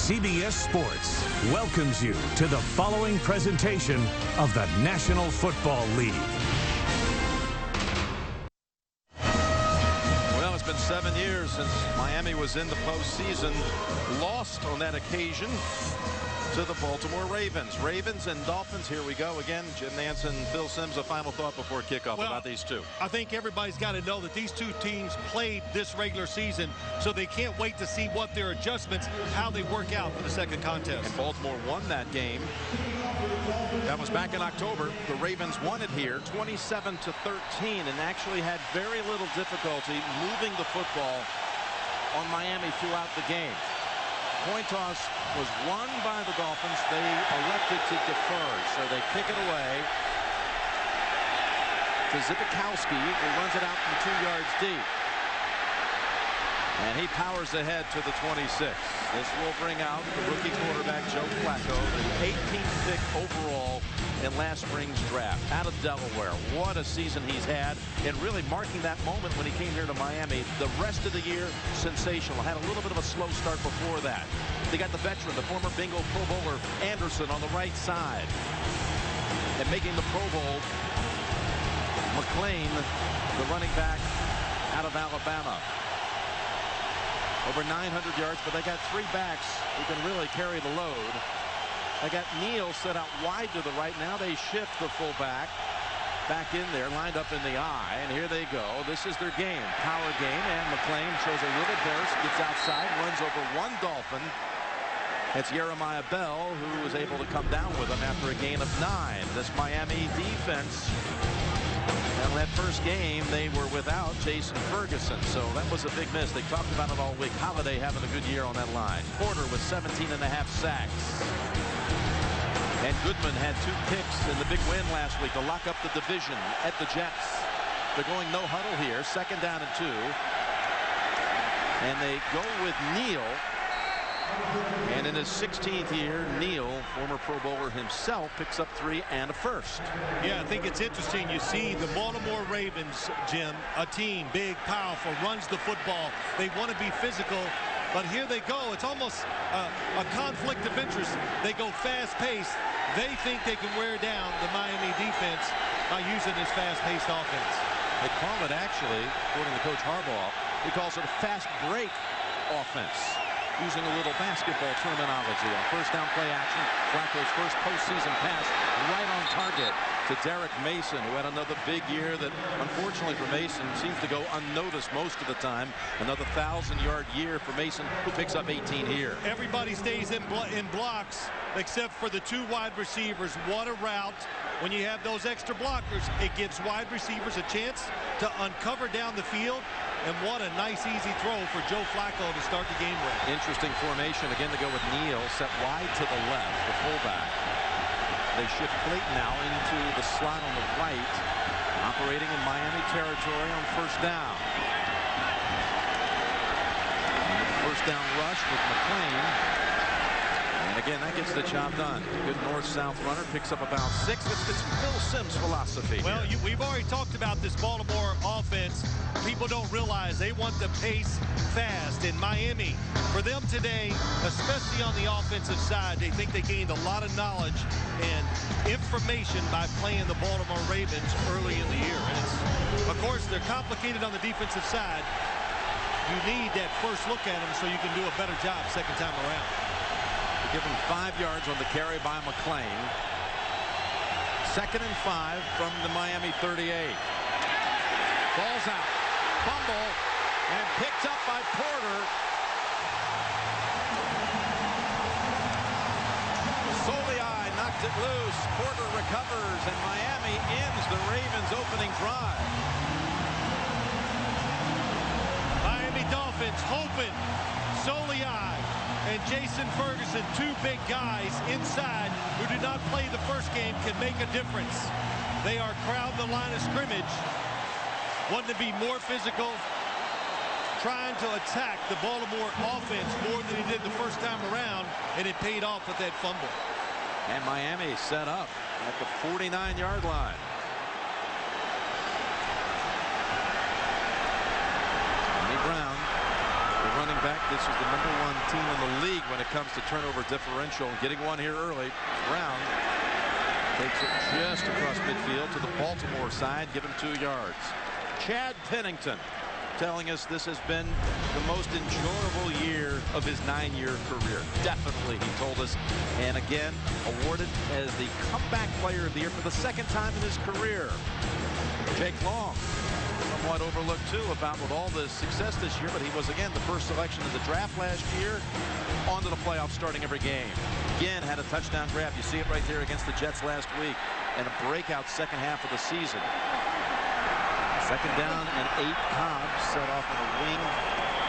CBS Sports welcomes you to the following presentation of the National Football League. Well, it's been 7 years since Miami was in the postseason, lost on that occasion to the Baltimore Ravens. Ravens and Dolphins, here we go again. Jim Nantz and Phil Simms, a final thought before kickoff about these two. I think everybody's got to know that these two teams played this regular season, so they can't wait to see what their adjustments, how they work out for the second contest. And Baltimore won that game. That was back in October. The Ravens won it here 27-13 and actually had very little difficulty moving the football on Miami throughout the game. Coin toss was won by the Dolphins. They elected to defer, so they kick it away to Zipikowski, who runs it out from 2 yards deep. And he powers ahead to the 26. This will bring out the rookie quarterback, Joe Flacco, the 18th pick overall in last spring's draft out of Delaware. What a season he's had, and really marking that moment when he came here to Miami. The rest of the year, sensational. Had a little bit of a slow start before that. They got the veteran, the former bingo Pro Bowler Anderson on the right side. And making the Pro Bowl, McClain, the running back out of Alabama. Over 900 yards, but they got three backs who can really carry the load. They got Neal set out wide to the right. Now they shift the fullback back in there, lined up in the eye, and here they go. This is their game, power game, and McClain shows a little burst, gets outside, runs over one Dolphin. It's Jeremiah Bell, who was able to come down with him after a gain of 9. This Miami defense, and that first game they were without Jason Ferguson, so that was a big miss. They talked about it all week. Holiday having a good year on that line. Porter with 17.5 sacks. And Goodman had 2 picks in the big win last week to lock up the division at the Jets. They're going no huddle here, 2nd down and 2. And they go with Neal. And in his 16th year, Neal, former Pro Bowler himself, picks up 3 and a first. Yeah, I think it's interesting. You see the Baltimore Ravens, Jim, a team, big, powerful, runs the football. They want to be physical, but here they go. It's almost a conflict of interest. They go fast-paced. They think they can wear down the Miami defense by using this fast-paced offense. They call it, actually, according to Coach Harbaugh, he calls it a fast break offense, using a little basketball terminology. On first down play action, Flacco's first postseason pass right on target to Derek Mason, who had another big year that, unfortunately for Mason, seems to go unnoticed most of the time. Another 1,000-yard year for Mason, who picks up 18 here. Everybody stays in blocks except for the 2 wide receivers. What a route. When you have those extra blockers, it gives wide receivers a chance to uncover down the field. And what a nice, easy throw for Joe Flacco to start the game with. Interesting formation. Again, to go with Neal, set wide to the left, the fullback. They shift Clayton now into the slot on the right, operating in Miami territory on first down. First down rush with McClain. And again, that gets the job done. Good north-south runner, picks up about 6. Let's get some Phil Simms philosophy. Well, we've already talked about this Baltimore offense. People don't realize they want the pace fast. In Miami, for them today, especially on the offensive side, they think they gained a lot of knowledge and information by playing the Baltimore Ravens early in the year. And it's, of course, they're complicated on the defensive side. You need that first look at them so you can do a better job second time around. Give him 5 yards on the carry by McClain. 2nd and 5 from the Miami 38. Falls out. Fumble. And picked up by Porter. Soliai knocked it loose. Porter recovers, and Miami ends the Ravens' opening drive. Miami Dolphins hoping Soliai and Jason Ferguson, 2 big guys inside who did not play the first game, can make a difference. They are crowding the line of scrimmage, wanting to be more physical, trying to attack the Baltimore offense more than he did the first time around, and it paid off with that fumble. And Miami set up at the 49-yard line. Brown, the running running back. This is the #1 team in the league when it comes to turnover differential. Getting one here early. Brown takes it just across midfield to the Baltimore side. Give him 2 yards. Chad Pennington telling us this has been the most enjoyable year of his 9-year career. Definitely, he told us. And again, awarded as the comeback player of the year for the 2nd time in his career. Jake Long, somewhat overlooked too about with all the success this year, but he was again the first selection of the draft last year. On to the playoffs, starting every game. Again, had a touchdown grab. You see it right there against the Jets last week. And a breakout 2nd half of the season. 2nd down and 8. Cobbs set off on a wing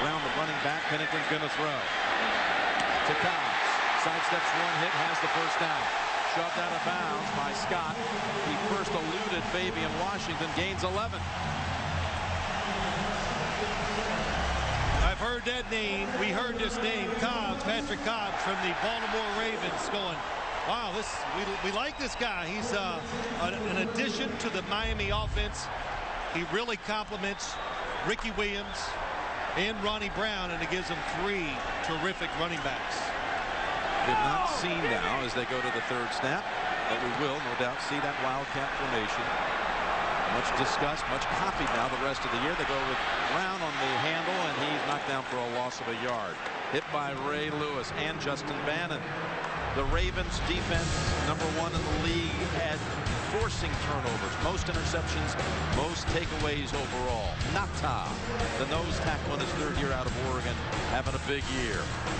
around the running back. Pennington's going to throw to Cobbs. Sidesteps one hit, has the 1st down. Shoved out of bounds by Scott. He first eluded Fabian Washington, gains 11. I've heard that name. We heard this name, Cobbs, Patrick Cobbs from the Baltimore Ravens, going, wow, we like this guy. He's an addition to the Miami offense. He really complements Ricky Williams and Ronnie Brown, and it gives them 3 terrific running backs. They've not seen now as they go to the 3rd snap, but we will no doubt see that wildcat formation. Much discussed, much copied now the rest of the year. They go with Brown on the handle, and he's knocked down for a loss of a yard. Hit by Ray Lewis and Justin Bannon. The Ravens defense, #1 in the league at forcing turnovers, most interceptions, most takeaways overall. Nata, the nose tackle in his 3rd year out of Oregon, having a big year.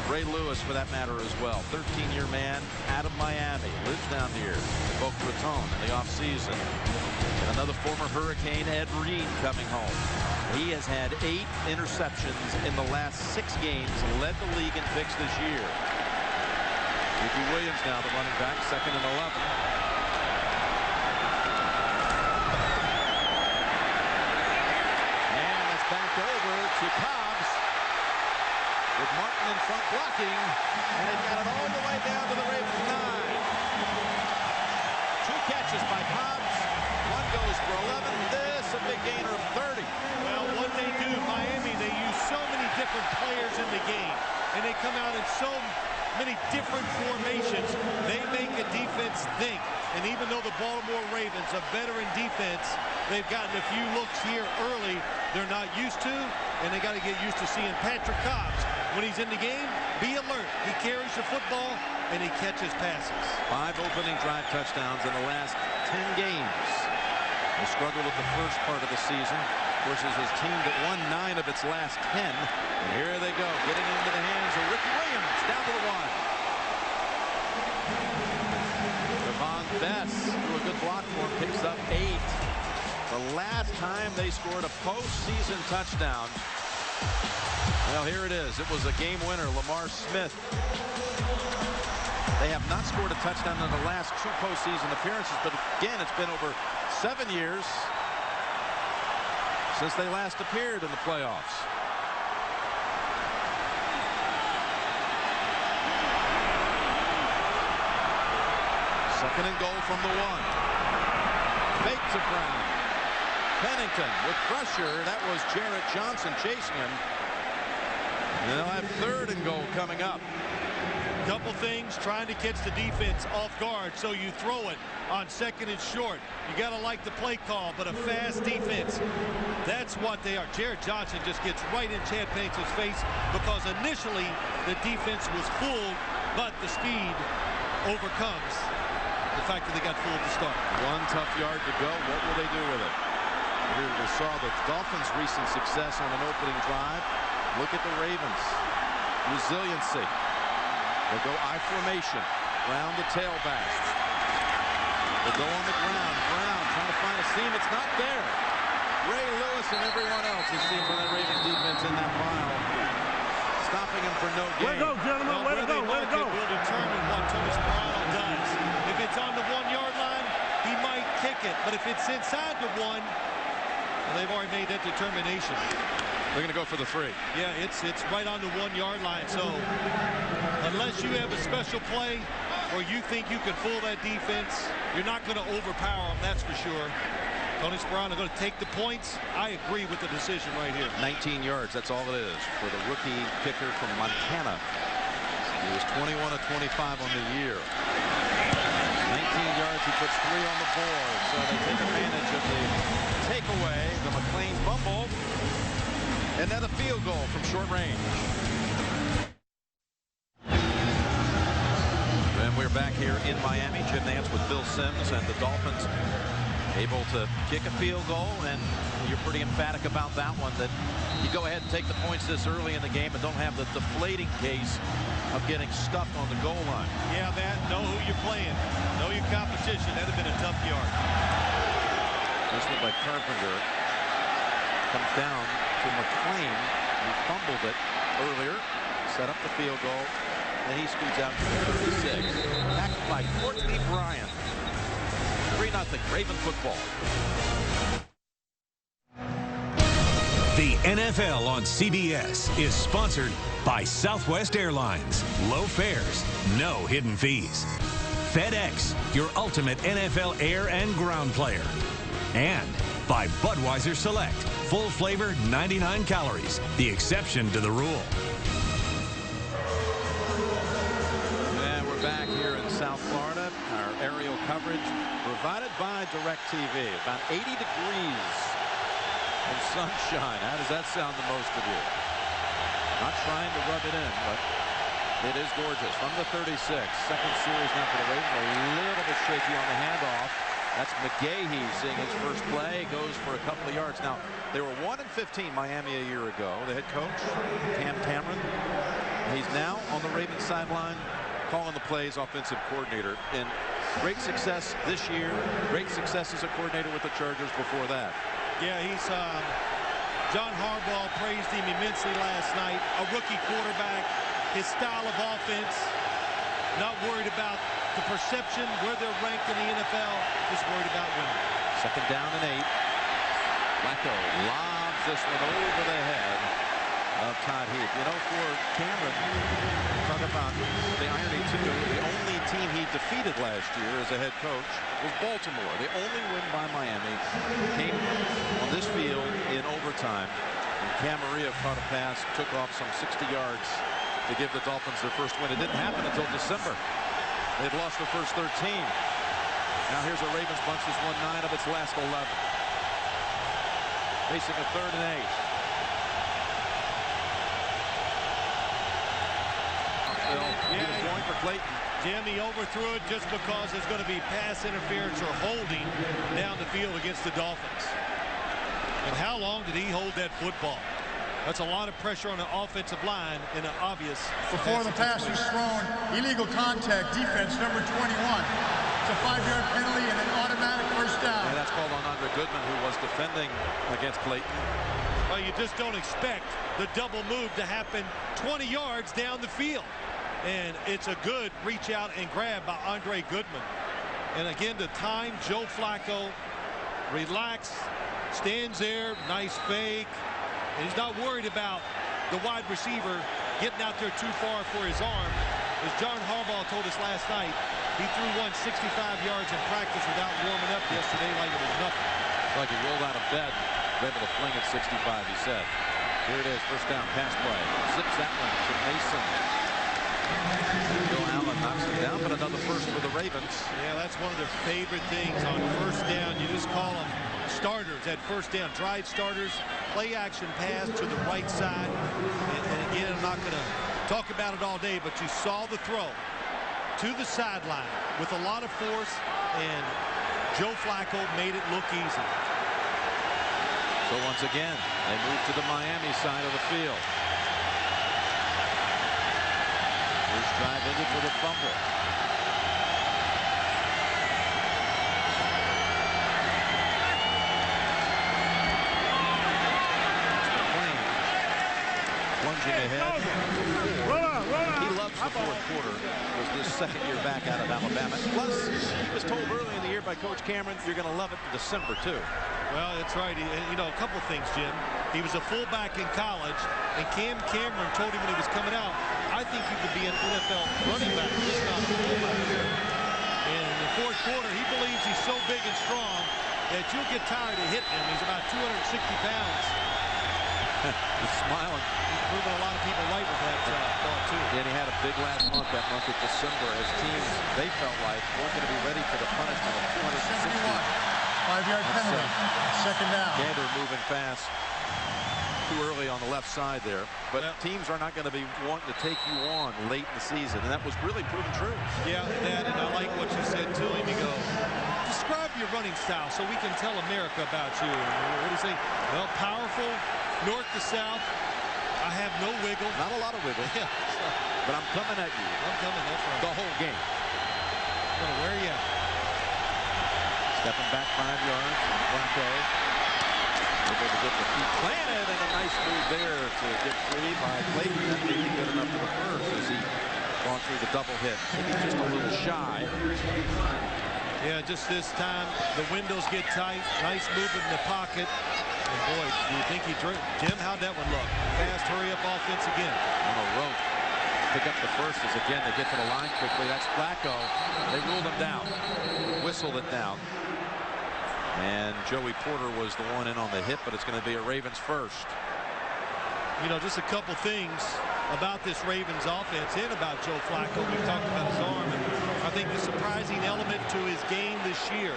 Ray Lewis, for that matter, as well. 13-year man out of Miami, lives down here, Boca Raton in the offseason. And another former Hurricane, Ed Reed, coming home. He has had 8 interceptions in the last 6 games, led the league in picks this year. Ricky Williams now the running back, 2nd and 11. And it's back over to Cobbs with Martin in front blocking, and they got it all the way down to the Ravens 9. 2 catches by Cobbs. 1 goes for 11. This a big gainer of 30. Well, what they do, Miami, they use so many different players in the game, and they come out in so many different formations. They make a defense think. And even though the Baltimore Ravens, a veteran defense, they've gotten a few looks here early they're not used to, and they got to get used to seeing Patrick Cobbs. When he's in the game, be alert. He carries the football, and he catches passes. 5 opening drive touchdowns in the last 10 games. He struggled with the first part of the season versus his team that won 9 of its last 10. And here they go, getting into the hands of Ricky Williams, down to the 1. Devon Bess, through a good block for him, picks up 8. The last time they scored a postseason touchdown, well, here it is. It was a game winner, Lamar Smith. They have not scored a touchdown in the last 2 postseason appearances, but again, it's been over 7 years since they last appeared in the playoffs. Second and goal from the 1. Fake to Brown. Pennington with pressure. That was Jarrett Johnson chasing him. And they'll have 3rd and goal coming up. Couple things, trying to catch the defense off guard, so you throw it on 2nd and short. You got to like the play call, but a fast defense, that's what they are. Jarrett Johnson just gets right in Chad Pennington's face because initially the defense was fooled, but the speed overcomes the fact that they got fooled to start. 1 tough yard to go. What will they do with it? Here we saw the Dolphins' recent success on an opening drive. Look at the Ravens. Resiliency. They'll go I formation. Brown the tailback. They'll go on the ground. Brown trying to find a seam. It's not there. Ray Lewis and everyone else is seen for that Ravens defense in that pile. Stopping him for no gain. Way to go, gentlemen. Way to go. Way to go. Will determine what Thomas Brown does. If it's on the 1-yard line, he might kick it. But if it's inside the 1, well, they've already made that determination. They're going to go for the 3. Yeah, it's right on the 1-yard line. So unless you have a special play or you think you can fool that defense, you're not going to overpower them, that's for sure. Tony Sparano going to take the points. I agree with the decision right here. 19 yards, that's all it is for the rookie kicker from Montana. He was 21 of 25 on the year. 19 yards, he puts 3 on the board. So they take advantage of the takeaway, the McLean fumble, and then a field goal from short range. And we're back here in Miami. Jim Nantz with Bill Sims, and the Dolphins able to kick a field goal, and you're pretty emphatic about that one, that you go ahead and take the points this early in the game and don't have the deflating case of getting stuffed on the goal line. Yeah, Matt, know who you're playing. Know your competition. That'd have been a tough yard. This one by Carpenter comes down to McLean, who fumbled it earlier, set up the field goal, and he scoots out to 36. Backed by Courtney Bryant. 3-0 Raven football. The NFL on CBS is sponsored by Southwest Airlines. Low fares, no hidden fees. FedEx, your ultimate NFL air and ground player. And by Budweiser Select, full flavor, 99 calories, the exception to the rule. And we're back here in South Florida. Our aerial coverage provided by DirecTV. About 80 degrees and sunshine. How does that sound to most of you? Not trying to rub it in, but it is gorgeous. From the 36, second series now for the Ravens. A little bit shaky on the handoff. That's McGahee seeing his first play. Goes for a couple of yards. Now, they were 1-15 Miami a year ago. The head coach, Cam Cameron. He's now on the Ravens sideline calling the plays, offensive coordinator. And great success this year. Great success as a coordinator with the Chargers before that. Yeah, he's John Harbaugh praised him immensely last night. A rookie quarterback, his style of offense, not worried about the perception, where they're ranked in the NFL, just worried about winning. Second down and 8. Flacco lobs this one over the head of Todd Heath. You know, for Cameron, talk about the irony too, the only team he defeated last year as a head coach was Baltimore. The only win by Miami came on this field in overtime. And Cam Maria caught a pass, took off some 60 yards to give the Dolphins their first win. It didn't happen until December. They'd lost their first 13. Now here's a Ravens bunch that's won 9 of its last 11. Facing a 3rd and 8. He was going for Clayton. Jim, he overthrew it just because there's going to be pass interference or holding down the field against the Dolphins. And how long did he hold that football? That's a lot of pressure on the offensive line and an obvious. Before the pass was thrown, illegal contact, defense number 21. It's a 5-yard penalty and an automatic first down. Yeah, that's called on Andre Goodman, who was defending against Clayton. Well, you just don't expect the double move to happen 20 yards down the field. And it's a good reach out and grab by Andre Goodman. And again, the time, Joe Flacco, relaxed, stands there, nice fake. And he's not worried about the wide receiver getting out there too far for his arm. As John Harbaugh told us last night, he threw one 65 yards in practice without warming up yesterday like it was nothing. It's like he rolled out of bed, was able to fling it 65, he said. Here it is, first down pass play. Zips that one to Mason. Bill Allen knocks him down, but another first for the Ravens. Yeah, that's one of their favorite things on first down. You just call them starters at first down. Drive starters, play action pass to the right side. And again, I'm not going to talk about it all day, but you saw the throw to the sideline with a lot of force, and Joe Flacco made it look easy. So once again, they move to the Miami side of the field. First drive ended with a fumble. McLean plunging ahead. He loves the fourth quarter. It was his second year back out of Alabama. Plus, he was told early in the year by Coach Cameron, you're going to love it in December, too. Well, that's right. You know, a couple things, Jim. He was a fullback in college, and Cam Cameron told him when he was coming out, I think you could be an NFL running back, just not a fullback. And in the fourth quarter, he believes he's so big and strong, that you'll get tired of hitting him. He's about 260 pounds. He's smiling. He's proving a lot of people right with that thought, too. And he had a big last month, that month of December, as teams, they felt like, weren't going to be ready for the punishment of 260. 5-yard penalty. Second down. Gander moving fast. Too early on the left side there. But teams are not going to be wanting to take you on late in the season. And that was really proven true. Yeah, that, and I like what you said to him. You go, describe your running style so we can tell America about you. What do you say? Well, powerful, north to south. I have no wiggle. Not a lot of wiggle. Yeah. But I'm coming at you. I'm coming. That's right. The whole game. I'm going to wear you out. Stepping back 5 yards. Flacco. Able to get the feet planted, and a nice move there to get free by Clayton. That may be good enough for the first as he gone through the double hit. He's just a little shy. Yeah, just this time the windows get tight. Nice movement in the pocket. And boy, do you think he drew? Jim, how'd that one look? Fast, hurry up offense again. On a rope. Pick up the first as again they get to the line quickly. That's Flacco. They ruled him down. Whistled it down. And Joey Porter was the one in on the hit, but it's going to be a Ravens first. You know, just a couple things about this Ravens offense and about Joe Flacco. We talked about his arm, and I think the surprising element to his game this year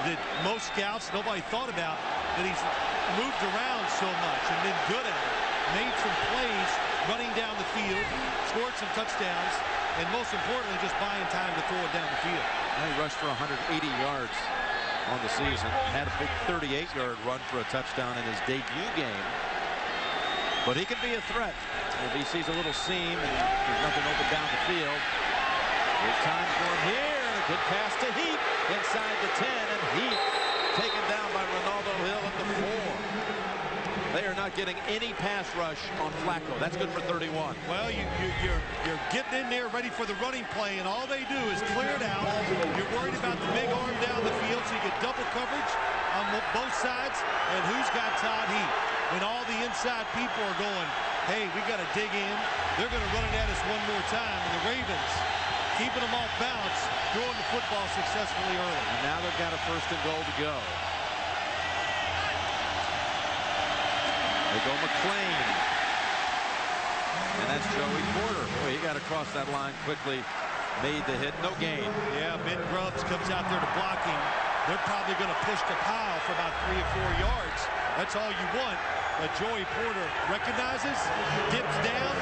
that most scouts, nobody thought about, that he's moved around so much and been good at it. Made some plays running down the field, scored some touchdowns, and most importantly, just buying time to throw it down the field. He rushed for 180 yards on the season. Had a big 38-yard run for a touchdown in his debut game. But he can be a threat if he sees a little seam and there's nothing open down the field. Good time for him here. And a good pass to Heap inside the 10, and Heap taken down by Ronaldo Hill at the 4. They are not getting any pass rush on Flacco. That's good for 31. Well, you're getting in there ready for the running play, and all they do is clear it out. You're worried about the big arm down the field, so you get double coverage on both sides. And who's got Todd Heap? When all the inside people are going, hey, we got to dig in. They're going to run it at us one more time. And the Ravens keeping them off balance, throwing the football successfully early. And now they've got a 1st and goal to go. They go McClain. And that's Joey Porter. Boy, he got across that line quickly. Made the hit. No gain. Yeah, Ben Grubbs comes out there to block him. They're probably going to push the pile for about 3 or 4 yards. That's all you want. But Joey Porter recognizes, dips down.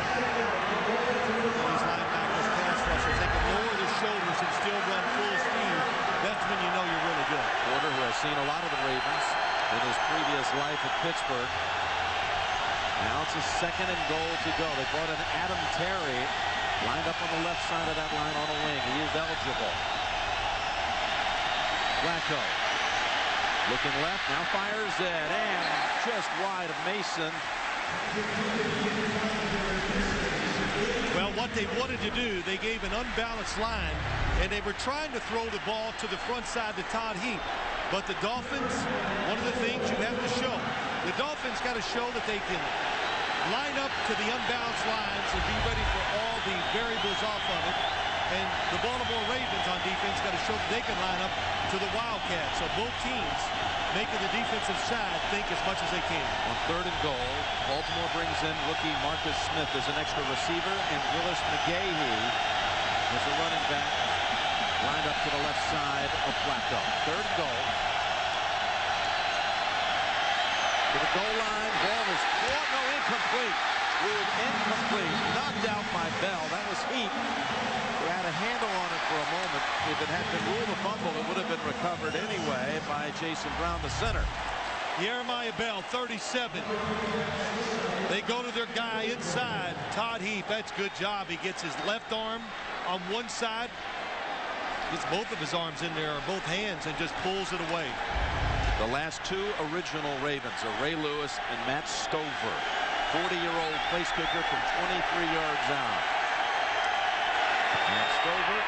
These linebackers, pass rushers, they can lower their shoulders and still run full speed. That's when you know you're really good. Porter, who has seen a lot of the Ravens in his previous life at Pittsburgh. Now it's a 2nd and goal to go. They brought in Adam Terry, lined up on the left side of that line on a wing. He is eligible. Flacco looking left, now fires it, and just wide of Mason. Well, what they wanted to do, they gave an unbalanced line, and they were trying to throw the ball to the front side to Todd Heap. But the Dolphins, one of the things you have to show, the Dolphins got to show that they can line up to the unbalanced lines and be ready for all the variables off of it. And the Baltimore Ravens on defense got to show that they can line up to the Wildcats. So both teams making the defensive side think as much as they can. On 3rd and goal, Baltimore brings in rookie Marcus Smith as an extra receiver, and Willis McGahee as a running back, lined up to the left side of Flacco. 3rd and goal. To the goal line, ball is caught, no, incomplete. Ruled incomplete, knocked out by Bell. That was Heap, who had a handle on it for a moment. If it had been ruled a fumble, it would have been recovered anyway by Jason Brown, the center. Jeremiah Bell, 37. They go to their guy inside. Todd Heap, that's a good job. He gets his left arm on one side, gets both of his arms in there, or both hands, and just pulls it away. The last 2 original Ravens are Ray Lewis and Matt Stover. 40-year-old place kicker from 23 yards out. And Stover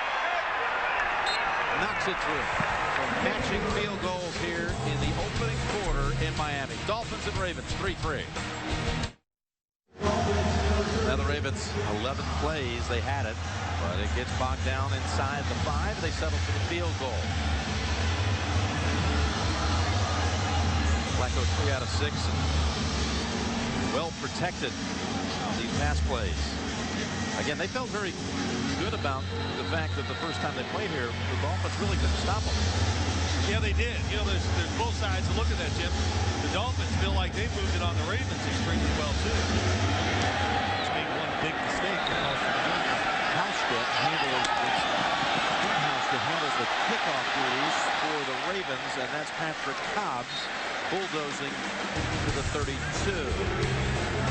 knocks it through. So matching field goals here in the opening quarter in Miami. Dolphins and Ravens 3-3. Now the Ravens 11 plays, they had it, but it gets bogged down inside the 5. They settle for the field goal. Flacco 3 out of 6. Well protected on these pass plays. Again, they felt very good about the fact that the first time they played here, the Dolphins really couldn't stop them. Yeah, they did. You know, there's both sides to look at that, Jim. The Dolphins feel like they moved it on the Ravens extremely well, too. Just made one big mistake. Handles the kickoff duties for the Ravens, and that's Patrick Cobbs bulldozing to the 32.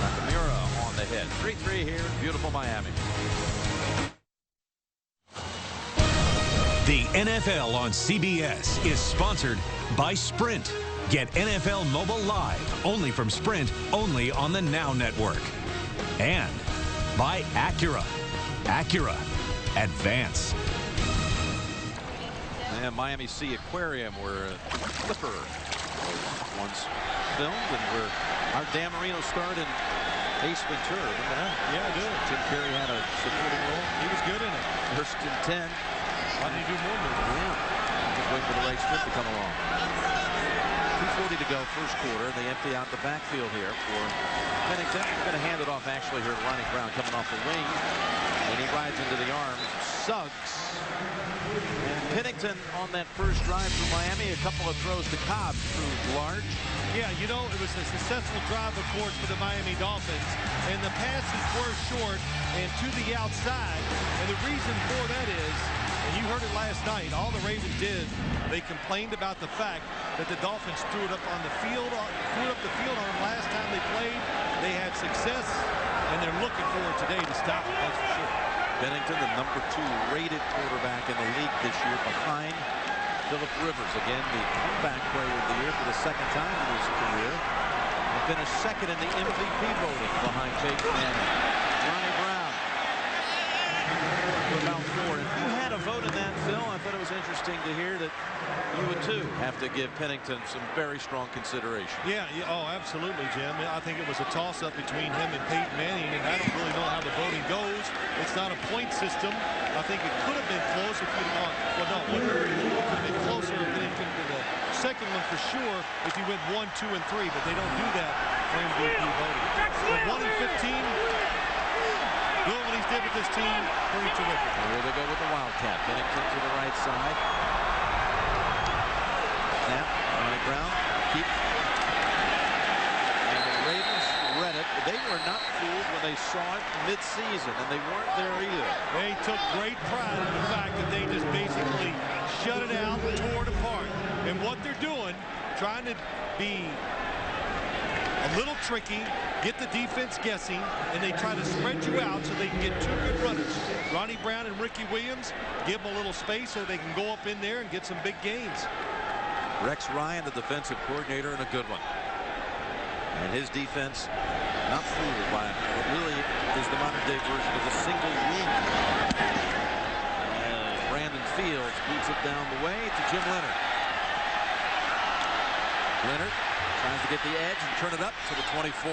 Nakamura on the hit. 3-3 here in beautiful Miami. The NFL on CBS is sponsored by Sprint. Get NFL Mobile Live only from Sprint, only on the Now Network. And by Acura. Acura. Advance. And Miami Sea Aquarium, where Flipper was once filmed, and where our Dan Marino starred in Ace Ventura. Remember that? Yeah, I do. Jim Carrey had a supporting role. He was good in it. First and 10. Why did he do more movies? Yeah. Just wait for the right script to come along. 2:40 to go, first quarter. They empty out the backfield here for Pennington. They're going to hand it off actually here to Ronnie Brown coming off the wing. And he rides into the arms of Suggs. And Pennington on that first drive for Miami. A couple of throws to Cobbs proved large. Yeah, you know, it was a successful drive, of course, for the Miami Dolphins. And the passes were short and to the outside. And the reason for that is, and you heard it last night, all the Ravens did, they complained about the fact that the Dolphins threw it up on the field, on them last time they played. They had success, and they're looking for it today to stop it, that's for sure. Bennington, the number 2 rated quarterback in the league this year, behind Phillip Rivers. Again, the comeback player of the year for the second time in his career. And finished second in the MVP voting behind Peyton Manning. Ronnie Brown. About 4. If you had a vote in that, Phil, I thought it was interesting to hear that you would too have to give Pennington some very strong consideration. Yeah, oh, absolutely, Jim. I think it was a toss-up between him and Peyton Manning, and I don't really know how the voting goes. It's not a point system. I think it could have been close if you'd gone. Well, no, it could have been closer if it had been the second one for sure if you went 1, 2, and 3, but they don't do that for MVP voting. But 1 and 15, doing what he's did with this team, pretty terrific. Here they go with the Wildcat. Pennington to the right side. Snap. Ronnie Brown. Keep. And the Ravens read it. They were not fooled when they saw it mid-season, and they weren't there either. They took great pride in the fact that they just basically shut it out, tore it apart. And what they're doing, trying to be a little tricky, get the defense guessing, and they try to spread you out so they can get 2 good runners. Ronnie Brown and Ricky Williams, give them a little space so they can go up in there and get some big gains. Rex Ryan, the defensive coordinator, and a good one. And his defense not fooled by what really is the modern-day version of the single wing. As Brandon Fields boots it down the way to Jim Leonard. Leonard tries to get the edge and turn it up to the 24.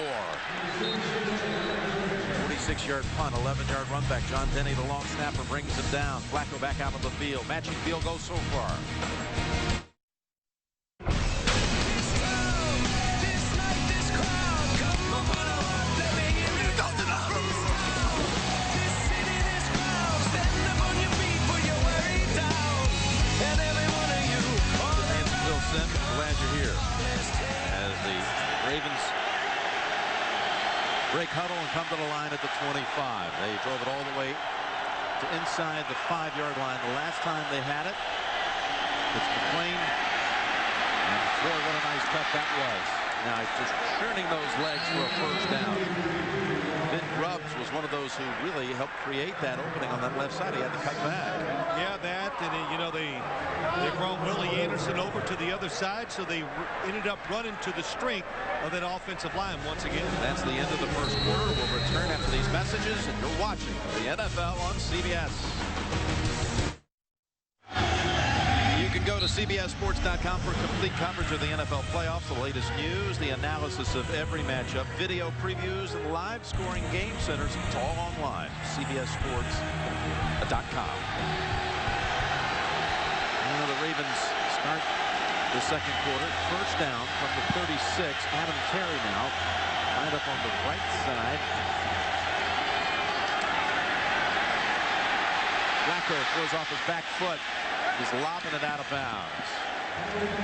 46-yard punt, 11-yard run back. John Denny, the long snapper, brings him down. Flacco back out on the field. Matching field goal so far. Glad you're here. As the Ravens break huddle and come to the line at the 25. They drove it all the way to inside the 5-yard line. The last time they had it, it's McClain. And boy, what a nice cut that was. Now he's just churning those legs for a first down. Ben Grubbs was one of those who really helped create that opening on that left side. He had to cut back. Yeah, that, and you know, they brought Willie Anderson over to the other side, so they ended up running to the strength of that offensive line once again. That's the end of the first quarter. We'll return after these messages, and you're watching the NFL on CBS. You can go to CBSSports.com for complete coverage of the NFL playoffs, the latest news, the analysis of every matchup, video previews, and live scoring game centers. It's all online. CBSSports.com. The Ravens start the second quarter. First down from the 36. Adam Terry now lined up on the right side. Flacco throws off his back foot. He's lobbing it out of bounds.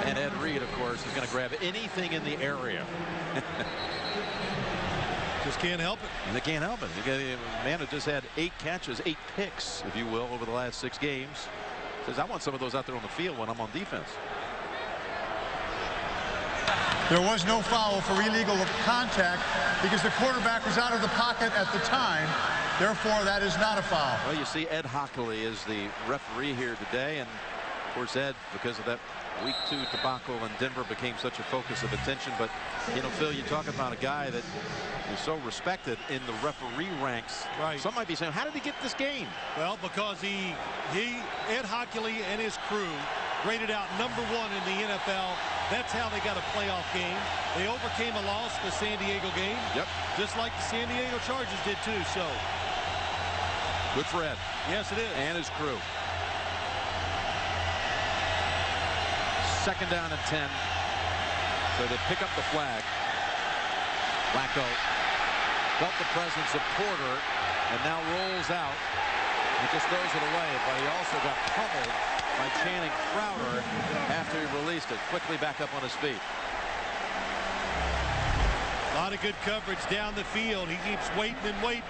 And Ed Reed, of course, is going to grab anything in the area. Just can't help it. And they can't help it. The man who just had 8 catches, 8 picks, if you will, over the last 6 games. Says, I want some of those out there on the field when I'm on defense. There was no foul for illegal contact because the quarterback was out of the pocket at the time. Therefore, that is not a foul. Well, you see Ed Hockley is the referee here today. And, of course, Ed, because of that Week 2 debacle in Denver, became such a focus of attention. But, you know, Phil, you talk about a guy that is so respected in the referee ranks. Right. Some might be saying, how did he get this game? Well, because Ed Hockley and his crew graded out #1 in the NFL. That's how they got a playoff game. They overcame a loss, the San Diego game. Yep. Just like the San Diego Chargers did too. So good for Ed. Yes, it is. And his crew. Second down and 10. So they pick up the flag. Flacco felt the presence of Porter and now rolls out. He just throws it away, but he also got pummeled by Channing Crowder after he released it. Quickly back up on his feet. A lot of good coverage down the field. He keeps waiting and waiting.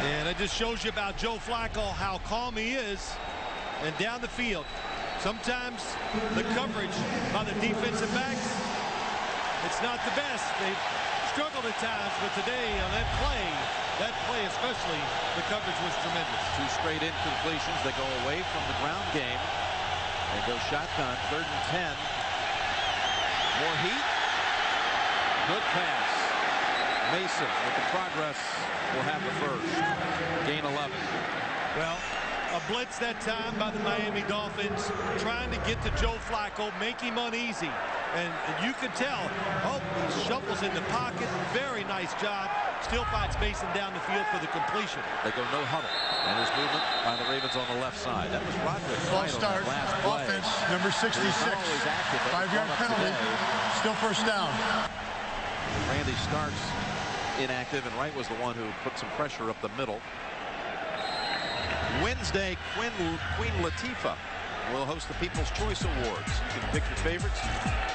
And it just shows you about Joe Flacco, how calm he is. And down the field, sometimes the coverage by the defensive backs, it's not the best. They've struggled at times, but today on that play especially, the coverage was tremendous. 2 straight incompletions. They go away from the ground game. They go shotgun, 3rd and 10. More heat. Good pass. Mason with the progress will have the first. Gain 11. Well, a blitz that time by the Miami Dolphins, trying to get to Joe Flacco, make him uneasy. And you can tell, he shuffles in the pocket. Very nice job. Still finds Mason down the field for the completion. They go no huddle. And his movement by the Ravens on the left side. That was Roderick. False start. Last play. Offense, number 66. 5-yard penalty. Still first down. Randy Starks inactive, and Wright was the one who put some pressure up the middle. Wednesday, Queen Latifah will host the People's Choice Awards. You can pick your favorites.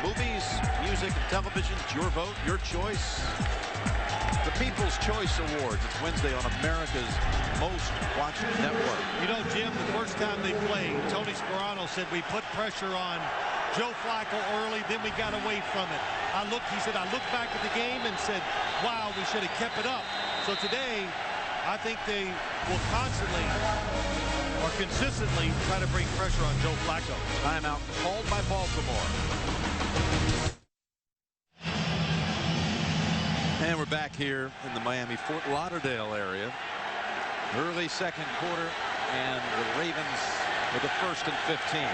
Movies, music, and television. It's your vote, your choice. The People's Choice Awards. It's Wednesday on America's most watched network. You know, Jim, the first time they played, Tony Sperano said we put pressure on Joe Flacco early, then we got away from it. He said, I looked back at the game and said, wow, we should have kept it up. So today, I think they will constantly or consistently try to bring pressure on Joe Flacco. Timeout called by Baltimore. And we're back here in the Miami-Fort Lauderdale area. Early second quarter, and the Ravens with a 1st and 15.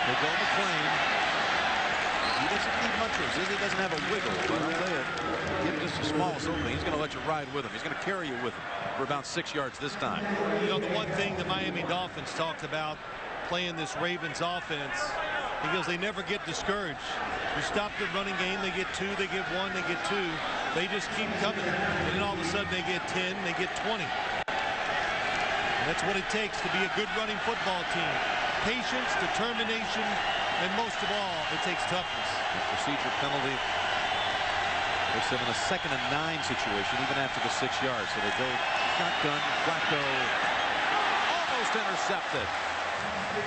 They go McClain. He doesn't need much of this. He doesn't have a wiggle, but I'll tell you, give him just the smallest opening. He's going to let you ride with him. He's going to carry you with him for about 6 yards this time. You know, the one thing the Miami Dolphins talked about playing this Ravens offense, he goes, they never get discouraged. You stop the running game, they get 2, they get 1, they get 2. They just keep coming. And then all of a sudden they get 10, they get 20. And that's what it takes to be a good running football team. Patience, determination, and most of all, it takes toughness. The procedure penalty puts them in a 2nd and 9 situation, even after the 6 yards. So they go shotgun. Flacco almost intercepted.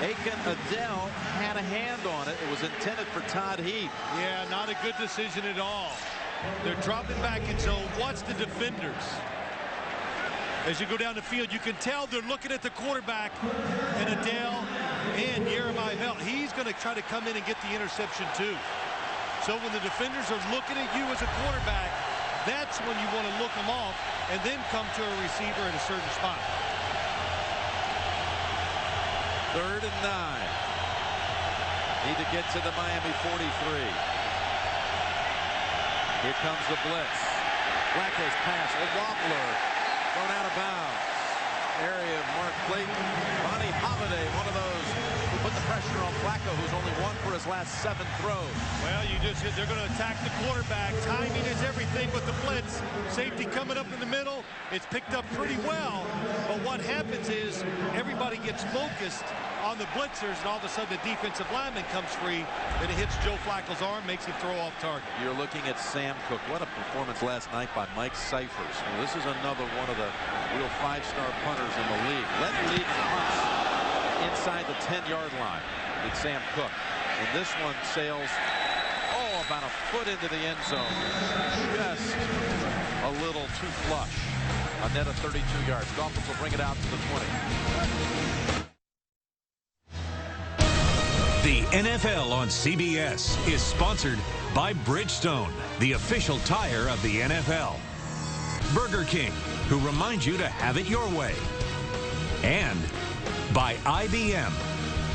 Aiken Adele had a hand on it. It was intended for Todd Heap. Yeah, not a good decision at all. They're dropping back in zone. Watch the defenders. As you go down the field, you can tell they're looking at the quarterback, and Adele and Jeremiah Bell. He's going to try to come in and get the interception too. So when the defenders are looking at you as a quarterback, that's when you want to look them off and then come to a receiver at a certain spot. 3rd and 9. Need to get to the Miami 43. Here comes the blitz. Flacco's pass, a wobbler, thrown out of bounds. Area of Mark Clayton. Ronnie Holiday, one of those who put the pressure on Flacco, who's only won for his last 7 throws. Well, they're going to attack the quarterback. Timing is everything with the blitz. Safety coming up in the middle. It's picked up pretty well. But what happens is everybody gets focused on the blitzers, and all of a sudden the defensive lineman comes free, and it hits Joe Flacco's arm, makes him throw off target. You're looking at Sam Cook. What a performance last night by Mike Cyphers. Well, this is another one of the real 5-star punters in the league. Led the league in punts inside the 10-yard line with Sam Cook. And this one sails, about a foot into the end zone. Just a little too flush. A net of 32 yards. Dolphins will bring it out to the 20. The NFL on CBS is sponsored by Bridgestone, the official tire of the NFL. Burger King, who reminds you to have it your way. And by IBM.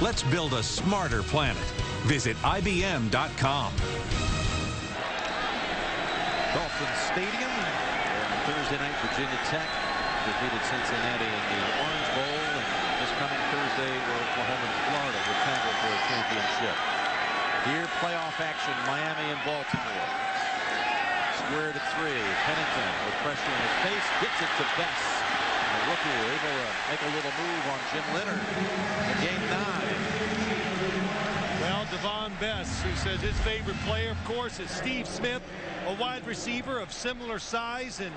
Let's build a smarter planet. Visit IBM.com. Dolphins Stadium. Thursday night, Virginia Tech defeated Cincinnati in the Orange Bowl. And this coming Thursday, Oklahoma and Florida will tangle for a championship. Here, playoff action, Miami and Baltimore. Square to 3. Pennington with pressure in his face, gets it to Bess. The rookie able to make a little move on Jim Leonard in game 9. Well, Devon Bess, who says his favorite player, of course, is Steve Smith, a wide receiver of similar size, and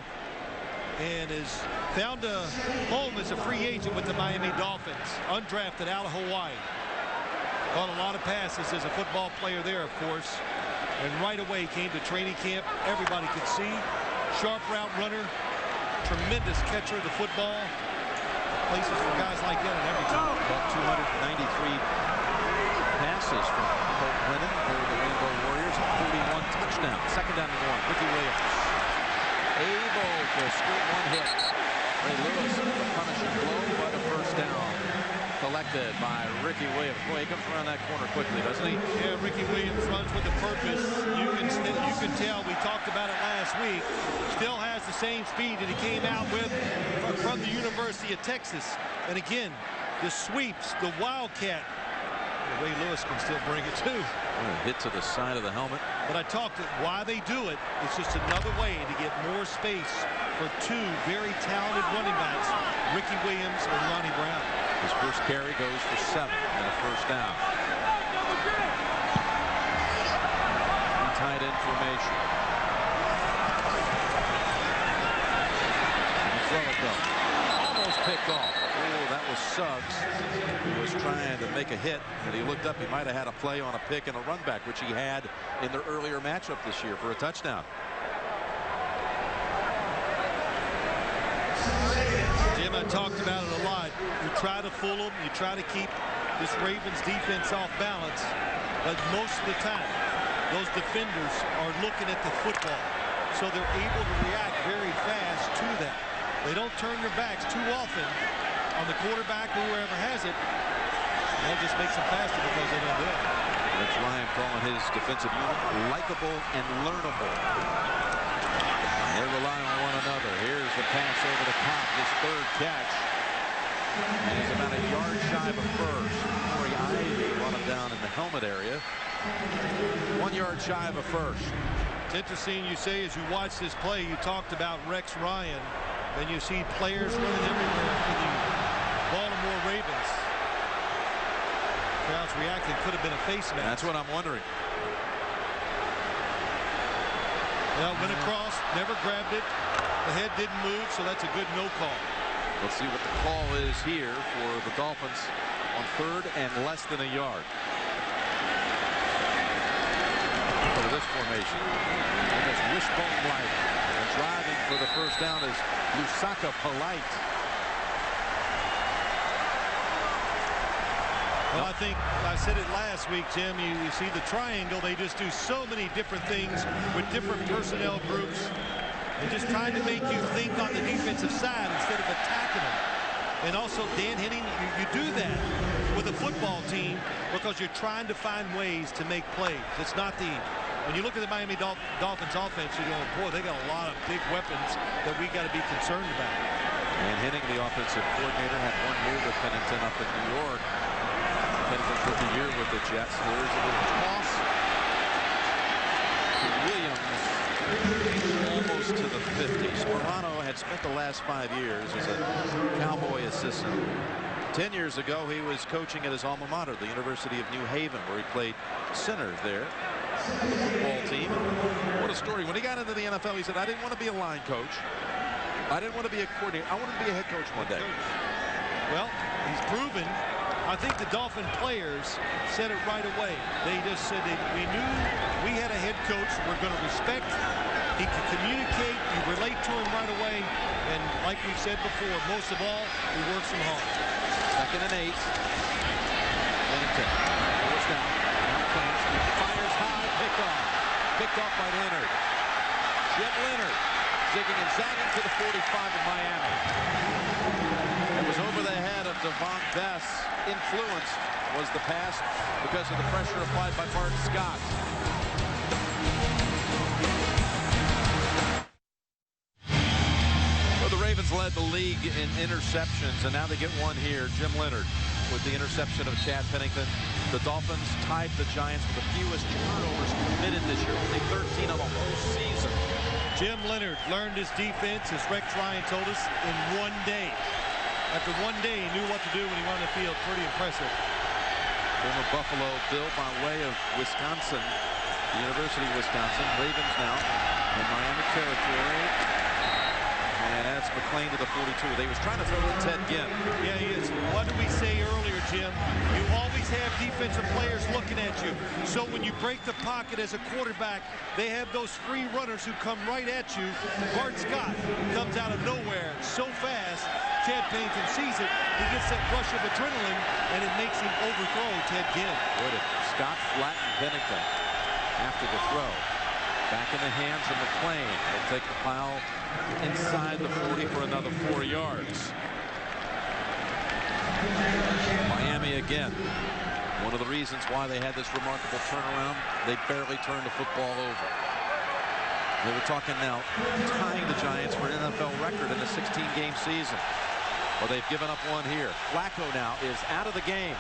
has found a home as a free agent with the Miami Dolphins, undrafted out of Hawaii. Caught a lot of passes as a football player there, of course, and right away came to training camp. Everybody could see. Sharp route runner, tremendous catcher of the football. Places for guys like that in every team. About 293 passes from Colt Glennon for the Rainbow Warriors. 41 touchdowns. Second down and 1. Ricky Williams able to score one hit. Ray Lewis with a punishing blow, but a first down collected by Ricky Williams. Boy, he comes around that corner quickly, doesn't he? Yeah, Ricky Williams runs with a purpose. You can tell. We talked about it last week. Still has the same speed that he came out with from the University of Texas. And again, the sweeps, the wildcat. Ray Lewis can still bring it too. Hit to the side of the helmet. But I talked why they do it. It's just another way to get more space for two very talented running backs, Ricky Williams and Ronnie Brown. His first carry goes for 7 and a first down. Tight end formation. Throw it though. Almost picked off. Oh, that was Suggs, who was trying to make a hit, and he looked up. He might have had a play on a pick and a run back, which he had in their earlier matchup this year for a touchdown. Jim, I talked about it a lot. You try to fool them. You try to keep this Ravens defense off balance. But most of the time, those defenders are looking at the football. So they're able to react very fast to that. They don't turn their backs too often on the quarterback or whoever has it. That just makes them faster because they don't do it. That's Ryan calling his defensive unit likable and learnable. They rely on one another. Here's the pass over the top. His third catch. And he's about a yard shy of a first. Corey Ivy run him down in the helmet area. 1 yard shy of a first. It's interesting you say as you watch this play, you talked about Rex Ryan, and you see players running everywhere for the Baltimore Ravens. Crowd's reacting, could have been a face mask. That's what I'm wondering. Well, went across, never grabbed it. The head didn't move, so that's a good no call. Let's see what the call is here for the Dolphins on 3rd and less than a yard. For this formation, almost wishbone-like, and driving for the first down is Lusaka Polite. Well, I think I said it last week, Jim. You see the triangle. They just do so many different things with different personnel groups. They're just trying to make you think on the defensive side instead of attacking them. And also, Dan Henning, you do that with a football team because you're trying to find ways to make plays. It's not the when you look at the Miami Dolphins offense, you go, boy, they got a lot of big weapons that we got to be concerned about. And Henning, the offensive coordinator, had 1 year with Pennington up in New York. Pennington's rookie year with the Jets. Here's a little toss to Williams, almost to the 50. Sperano had spent the last 5 years as a Cowboy assistant. 10 years ago, he was coaching at his alma mater, the University of New Haven, where he played center there, the football team. What a story. When he got into the NFL, he said, I didn't want to be a line coach. I didn't want to be a coordinator. I wanted to be a head coach one day. Well, he's proven. I think the Dolphin players said it right away. They just said that we knew we had a head coach we're going to respect. He can communicate. You relate to him right away. And like we've said before, most of all, he works them hard. 2nd and 8. Pennington. Forced down. Now Clemens fires high. Picked off by Leonard. Jim Leonard zigging and zagging to the 45 of Miami. It was over the head of Devon Bess. Influence was the pass because of the pressure applied by Bart Scott. Well, the Ravens led the league in interceptions, and now they get one here. Jim Leonard with the interception of Chad Pennington. The Dolphins tied the Giants with the fewest turnovers committed this year, only 13 on the whole season. Jim Leonard learned his defense, as Rex Ryan told us, in 1 day. After 1 day, he knew what to do when he went on the field. Pretty impressive. Former Buffalo Bill by way of Wisconsin, the University of Wisconsin. Ravens now in Miami territory. And that's McClain to the 42. They was trying to throw to Ted Ginn. Yeah, he is. What did we say earlier, Jim? You always have defensive players looking at you. So when you break the pocket as a quarterback, they have those free runners who come right at you. Bart Scott comes out of nowhere so fast. Chad Pennington sees it. He gets that rush of adrenaline, and it makes him overthrow Ted Ginn. Boy, did Scott flatten Pennington after the throw. Back in the hands of McClain. He'll take the foul inside the 40 for another 4 yards. Miami again. One of the reasons why they had this remarkable turnaround, they barely turned the football over. They were talking now tying the Giants for an NFL record in a 16-game season. Well, they've given up one here. Flacco now is out of the game.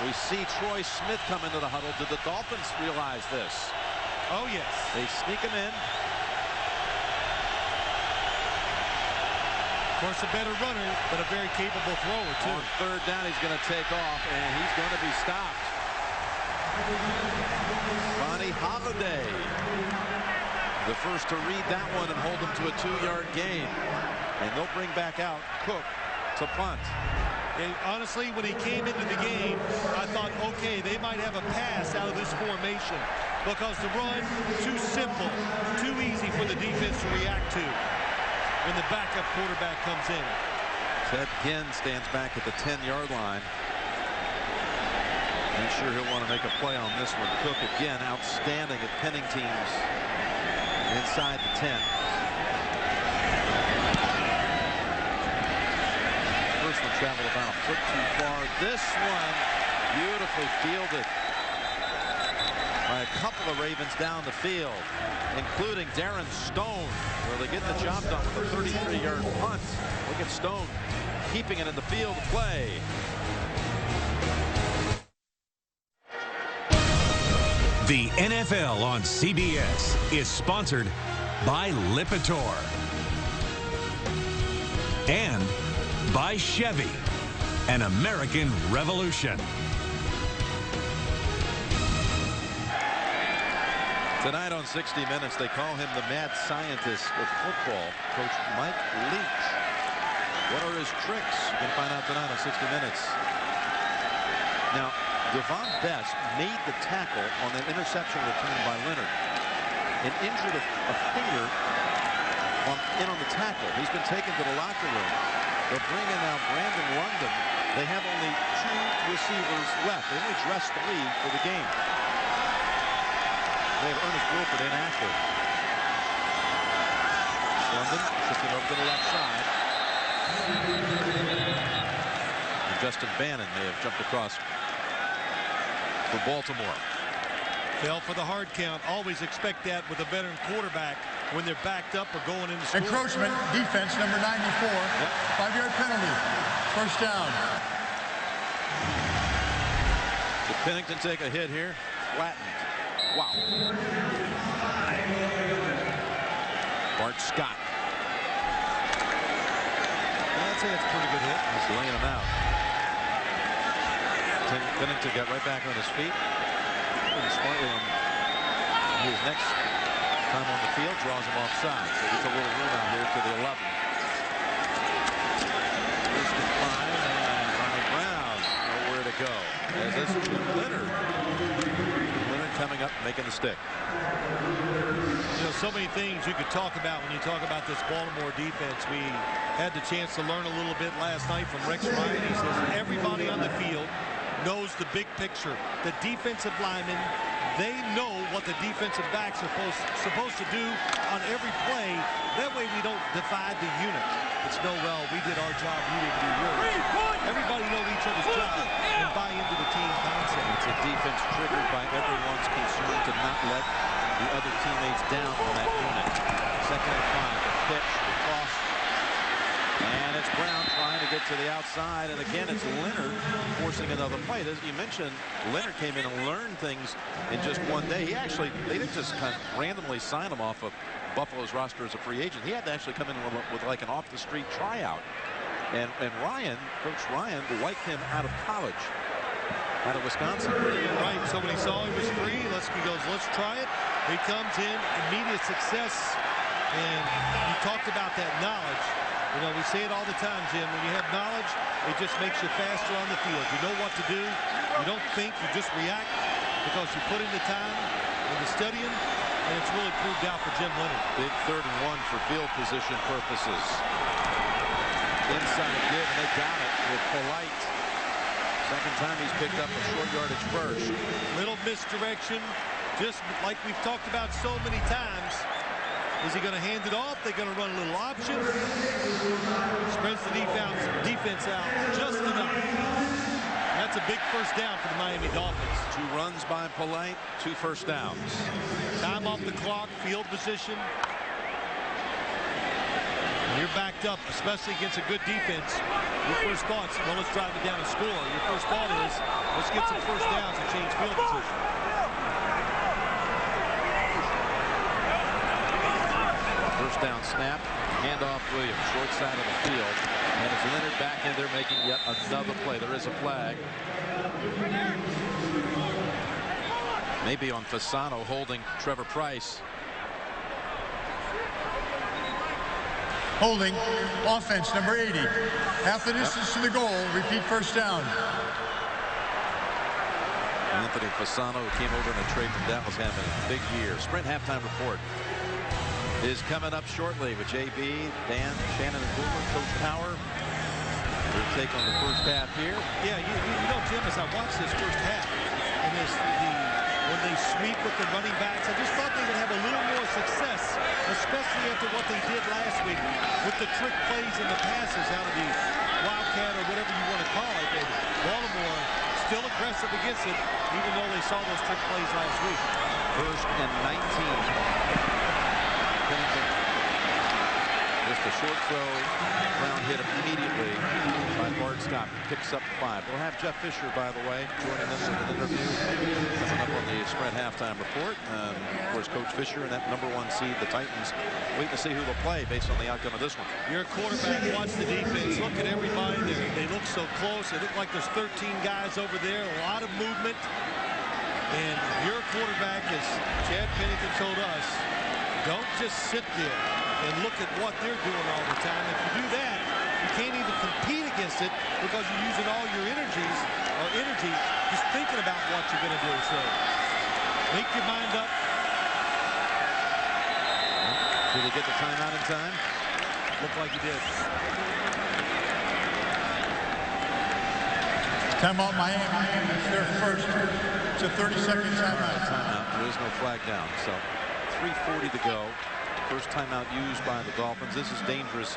We see Troy Smith come into the huddle. Did the Dolphins realize this? Oh, yes. They sneak him in. Of course, a better runner, but a very capable thrower, too. On 3rd down, he's going to take off, and he's going to be stopped. Ronnie Holiday, the first to read that one and hold him to a 2-yard gain. And they'll bring back out Cook to punt. And honestly, when he came into the game, I thought, okay, they might have a pass out of this formation because the run, too simple, too easy for the defense to react to when the backup quarterback comes in. Ted Ginn stands back at the 10-yard line. Not sure he'll want to make a play on this one. Cook again outstanding at pinning teams inside the 10. First one traveled about a foot too far. This one beautifully fielded by a couple of Ravens down the field, including Darren Stone. Well, they get the job done with a 33-yard punt. Look at Stone keeping it in the field of play. The NFL on CBS is sponsored by Lipitor and by Chevy, an American Revolution. Tonight on 60 Minutes, they call him the mad scientist of football, Coach Mike Leach. What are his tricks? You can find out tonight on 60 Minutes. Now, Devon Bess made the tackle on an interception return by Leonard and injured a finger in on the tackle. He's been taken to the locker room. They'll bring in now Brandon London. They have only 2 receivers left. They only dressed 3 for the game. They have Ernest Wilford inactive. London shifting over to the left side. And Justin Bannon may have jumped across for Baltimore. Fell for the hard count. Always expect that with a veteran quarterback when they're backed up or going into score. Encroachment, defense, number 94. Yep. 5-yard penalty. First down. Did Pennington take a hit here? Flattened. Wow. Bart Scott. I'd say that's a pretty good hit. He's laying him out. Pennington got right back on his feet. Pretty smartly on his next time on the field, draws him offside. So gets a little room out here to the 11. First and 5, and Ronnie Brown nowhere to go. As is Leonard. Leonard coming up, making the stick. You know, so many things you could talk about when you talk about this Baltimore defense. We had the chance to learn a little bit last night from Rex Ryan. He says everybody on the field knows the big picture. The defensive linemen, they know what the defensive backs are supposed to do on every play. That way we don't divide the unit. It's no, well, we did our job, you didn't do yours. Everybody know each other's job and buy into the team concept. It's a defense triggered by everyone's concern to not let the other teammates down on that unit. Second and 5, the pitch, the cross. And it's Brown trying to get to the outside. And again, it's Leonard forcing another play. As you mentioned, Leonard came in and learned things in just one day. They didn't just kind of randomly sign him off of Buffalo's roster as a free agent. He had to actually come in with like an off-the-street tryout. And Ryan, Coach Ryan, liked him out of college, out of Wisconsin. Right, so when he saw he was free, he goes, let's try it. He comes in, immediate success. And you talked about that knowledge. You know, we say it all the time, Jim. When you have knowledge, it just makes you faster on the field. You know what to do. You don't think. You just react because you put in the time and the studying, and it's really proved out for Jim Leonard. Big 3rd and 1 for field position purposes. Inside give, and they got it with Polite. Second time he's picked up a short yardage first. Little misdirection, just like we've talked about so many times. Is he going to hand it off? They're going to run a little option. Spreads the defense out just enough. That's a big first down for the Miami Dolphins. 2 runs by Polite, 2 first downs. Time off the clock, field position. When you're backed up, especially against a good defense, your first thoughts, well, let's drive it down and score. Your first thought is, let's get some first downs and change field position. First down snap, handoff Williams, short side of the field, and it's Leonard back in there making yet another play. There is a flag. Maybe on Fasano holding Trevor Price. Holding, offense, number 80. Half the distance to the goal, repeat first down. Anthony Fasano, who came over in a trade from Dallas, having a big year. Sprint halftime report is coming up shortly with JB, Dan, Shannon, and Boomer. Coach Power, their take on the first half here. Yeah, you know, Jim, as I watched this first half, and when they sweep with the running backs, I just thought they would have a little more success, especially after what they did last week with the trick plays and the passes out of the Wildcat or whatever you want to call it. And Baltimore still aggressive against it, even though they saw those trick plays last week. First and 19. Pennington. Just a short throw. Brown hit immediately by Bart Scott. Picks up 5. We'll have Jeff Fisher, by the way, joining us in an interview coming up on the Sprint halftime report. Of course, Coach Fisher and that #1 seed, the Titans, wait to see who they'll play based on the outcome of this one. You're a quarterback, watch the defense, look at everybody there. They look so close. They look like there's 13 guys over there, a lot of movement. And your quarterback, as Chad Pennington told us, don't just sit there and look at what they're doing all the time. If you do that, you can't even compete against it because you're using all your energy just thinking about what you're going to do. So make your mind up. Did he get the timeout in time? Looked like he did. Timeout Miami. That's their first. It's a 30-second timeout. There is no flag down. So 3:40 to go. First timeout used by the Dolphins. This is dangerous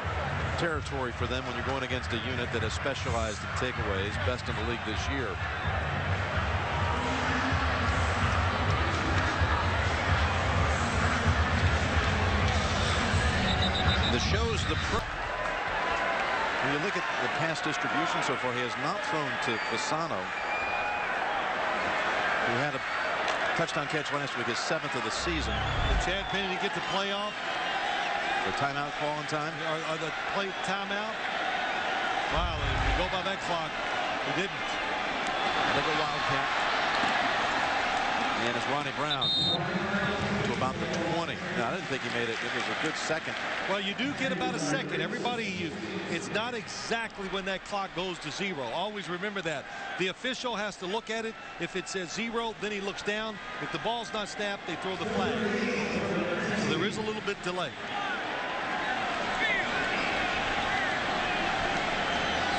territory for them when you're going against a unit that has specialized in takeaways, best in the league this year. The shows the when you look at the pass distribution so far, he has not thrown to Fasano, who had a touchdown catch last week, his 7th of the season. Did Chad Pennington get the playoff? The timeout call in time? Or the play timeout? Wow, if you go by that clock, he didn't. They go Wildcat. And it's Ronnie Brown to about the 20. No, I didn't think he made it. It was a good second. Well, you do get about a second. Everybody, it's not exactly when that clock goes to 0. Always remember that. The official has to look at it. If it says 0, then he looks down. If the ball's not snapped, they throw the flag. So there is a little bit delay.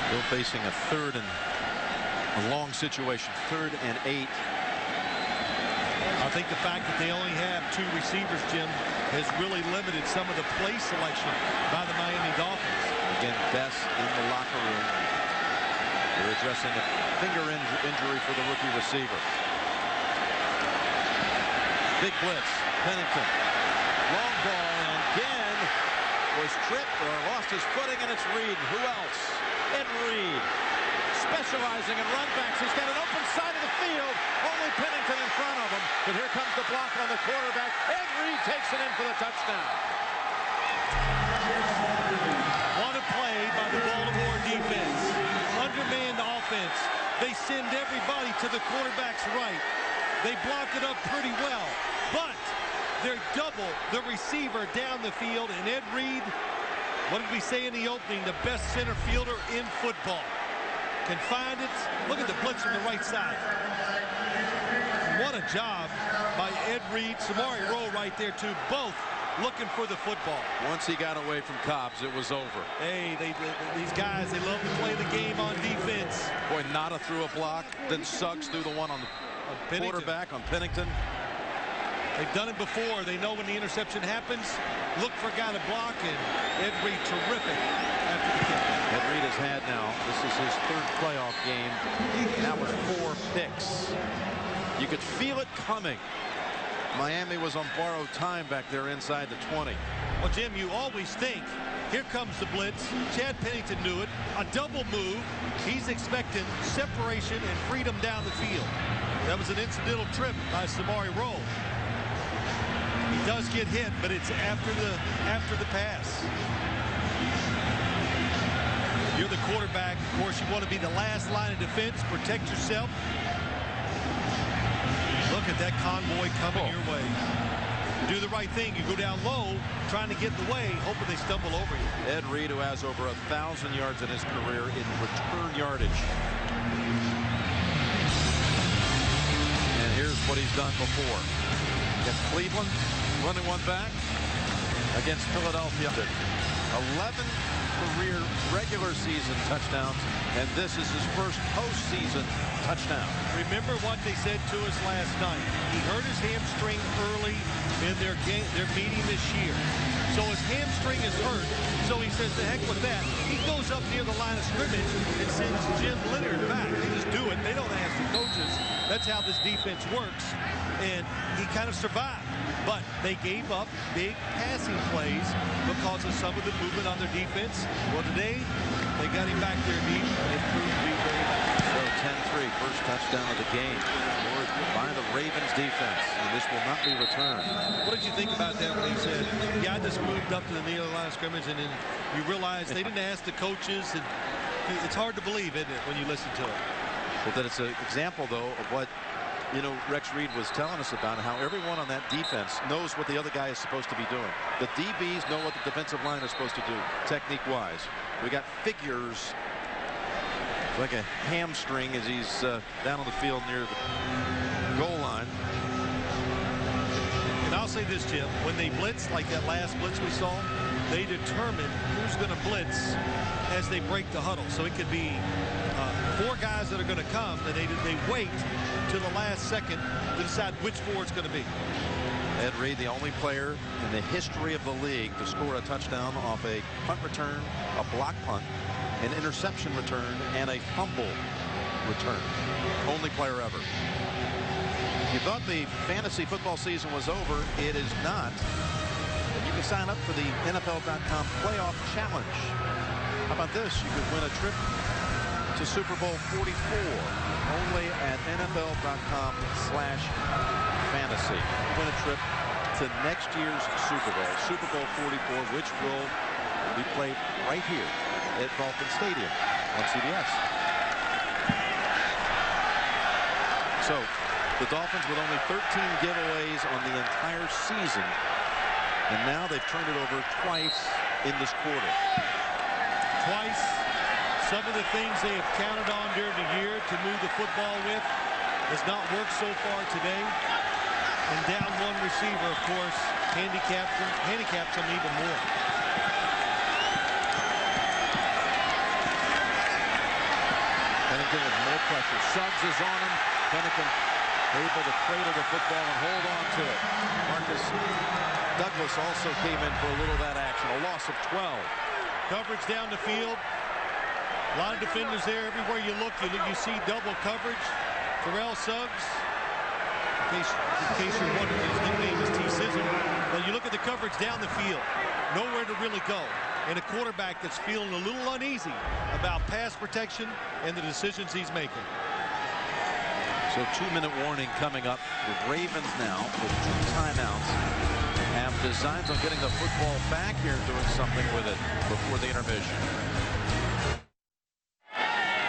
Still facing a third and a long situation. 3rd and 8. I think the fact that they only have 2 receivers, Jim, has really limited some of the play selection by the Miami Dolphins. Again, Bess in the locker room. They're addressing a finger injury for the rookie receiver. Big blitz. Pennington. Long ball, and again was tripped or lost his footing, and it's Reed. Who else? Ed Reed. Specializing in run backs. He's got an open side of the field. Only Pennington in front of him. But here comes the block on the quarterback. Ed Reed takes it in for the touchdown. What a play by the Baltimore defense. Undermanned offense. They send everybody to the quarterback's right. They block it up pretty well. But they're double the receiver down the field. And Ed Reed, what did we say in the opening? The best center fielder in football. Can find it. Look at the blitz from the right side. What a job by Ed Reed. Samari Rowe right there too. Both looking for the football. Once he got away from Cobbs, it was over. Hey, these guys, they love to play the game on defense. Boy, Nada threw a block. Then Suggs threw the one on the quarterback on Pennington. They've done it before. They know when the interception happens. Look for a guy to block, and Ed Reed terrific after the kick. Ed Reed has had now, this is his 3rd playoff game. That was 4 picks. You could feel it coming. Miami was on borrowed time back there inside the 20. Well, Jim, you always think, here comes the blitz. Chad Pennington knew it. A double move. He's expecting separation and freedom down the field. That was an incidental trip by Samari Rowe. He does get hit, but it's after the pass. You're the quarterback. Of course, you want to be the last line of defense. Protect yourself. Look at that convoy coming your way. Do the right thing. You go down low, trying to get in the way, hoping they stumble over you. Ed Reed, who has over 1,000 yards in his career in return yardage. And here's what he's done before. Against Cleveland, running one back. Against Philadelphia, 11 career regular season touchdowns, and this is his first postseason touchdown. Remember what they said to us last night. He hurt his hamstring early in their meeting this year. So his hamstring is hurt. So he says, the heck with that. He goes up near the line of scrimmage and sends Jim Leonard back. They just do it. They don't ask the coaches. That's how this defense works. And he kind of survived. But they gave up big passing plays because of some of the movement on their defense. Well, today, they got him back there deep. It proved to be very nice. So 10-3, first touchdown of the game. Scored by the Ravens defense, and this will not be returned. What did you think about that when he said, yeah, I just moved up to the near line of scrimmage, and then you realize they didn't ask the coaches, and it's hard to believe, isn't it, when you listen to it? Well, that it's an example, though, of what, you know, Rex Reed was telling us about, how everyone on that defense knows what the other guy is supposed to be doing. The DBs know what the defensive line is supposed to do, technique-wise. We got figures like a hamstring as he's down on the field near the goal line. And I'll say this, Jim, when they blitz, like that last blitz we saw, they determine who's going to blitz as they break the huddle. So it could be 4 guys that are going to come, and they wait till the last second to decide which 4 it's going to be. Ed Reed, the only player in the history of the league to score a touchdown off a punt return, a block punt, an interception return, and a fumble return. Only player ever. You thought the fantasy football season was over. It is not. you can sign up for the NFL.com Playoff Challenge. How about this? You could win a trip to Super Bowl 44 only at NFL.com/fantasy. Win a trip to next year's Super Bowl 44, which will be played right here at Dolphin Stadium on CBS. So the Dolphins with only 13 giveaways on the entire season, and now they've turned it over twice in this quarter. Twice. Some of the things they have counted on during the year to move the football with has not worked so far today. And down one receiver, of course, handicaps them even more. Pennington with more pressure. Suggs is on him. Pennington able to cradle the football and hold on to it. Marcus Douglas also came in for a little of that action. A loss of 12. Coverage down the field. A lot of defenders there. Everywhere you look, you see double coverage. Terrell Suggs, in case you're wondering, his nickname is T-Sizzle. But you look at the coverage down the field. Nowhere to really go. And a quarterback that's feeling a little uneasy about pass protection and the decisions he's making. So 2-minute warning coming up. The Ravens now with 2 timeouts have designs on getting the football back here and doing something with it before the intermission.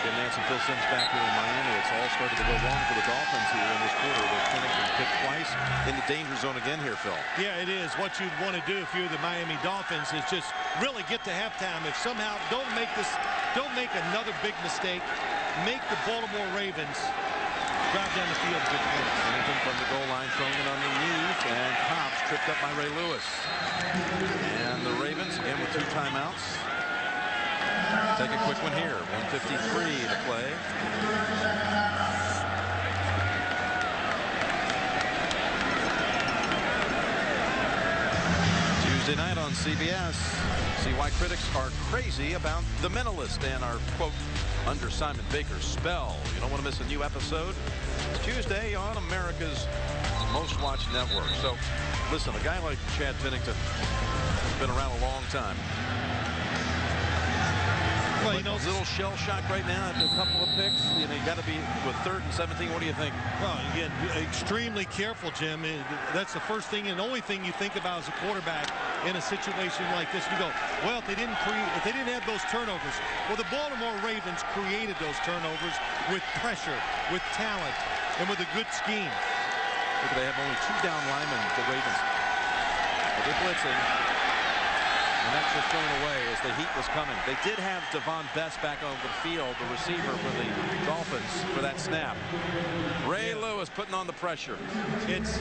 Jim Nance and Phil Simms back here in Miami. It's all started to go wrong for the Dolphins here in this quarter with Pennington picked twice in the danger zone again here, Phil. Yeah, it is. What you'd want to do if you're the Miami Dolphins is just really get to halftime. If somehow don't make another big mistake, make the Baltimore Ravens drive down the field. Pennington from the goal line throwing it underneath, and Cobbs tripped up by Ray Lewis. And the Ravens again with 2 timeouts. Take a quick one here. 1:53 to play. Tuesday night on CBS. See why critics are crazy about The Mentalist and our quote under Simon Baker's spell. You don't want to miss a new episode. It's Tuesday on America's most watched network. So listen, a guy like Chad Pennington has been around a long time. Well, you know, a little shell shock right now after a couple of picks. You know, you got to be with 3rd and 17. What do you think? Well, again, extremely careful, Jim. That's the first thing and only thing you think about as a quarterback in a situation like this. You go, well, if they didn't have those turnovers. Well, the Baltimore Ravens created those turnovers with pressure, with talent, and with a good scheme. Look, they have only 2 down linemen, the Ravens. But they're blitzing. And that's just thrown away as the heat was coming. They did have Devon Best back on the field, the receiver for the Dolphins, for that snap. Ray Lewis putting on the pressure. It's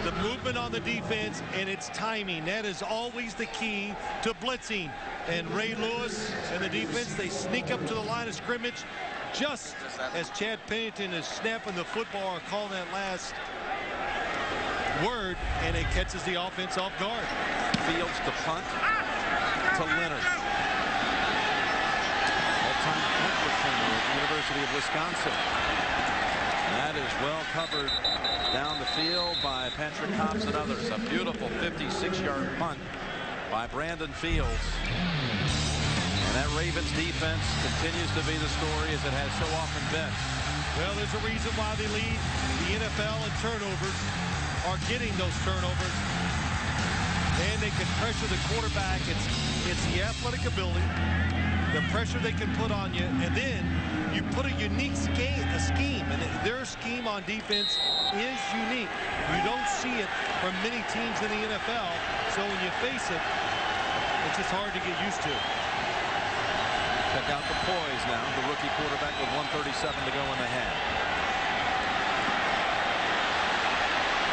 the movement on the defense and it's timing. That is always the key to blitzing. And Ray Lewis and the defense, they sneak up to the line of scrimmage just as Chad Pennington is snapping the football or calling that last word, and it catches the offense off guard. Fields to punt to Leonard. All-time punt returner at the University of Wisconsin. That is well covered down the field by Patrick Cobbs and others. A beautiful 56-yard punt by Brandon Fields. And that Ravens defense continues to be the story as it has so often been. Well, there's a reason why they lead the NFL in turnovers, are getting those turnovers. And they can pressure the quarterback. It's the athletic ability, the pressure they can put on you, and then you put a unique scheme, and their scheme on defense is unique. You don't see it from many teams in the NFL, so when you face it, it's just hard to get used to. Check out the poise now. The rookie quarterback with 1:37 to go in the half.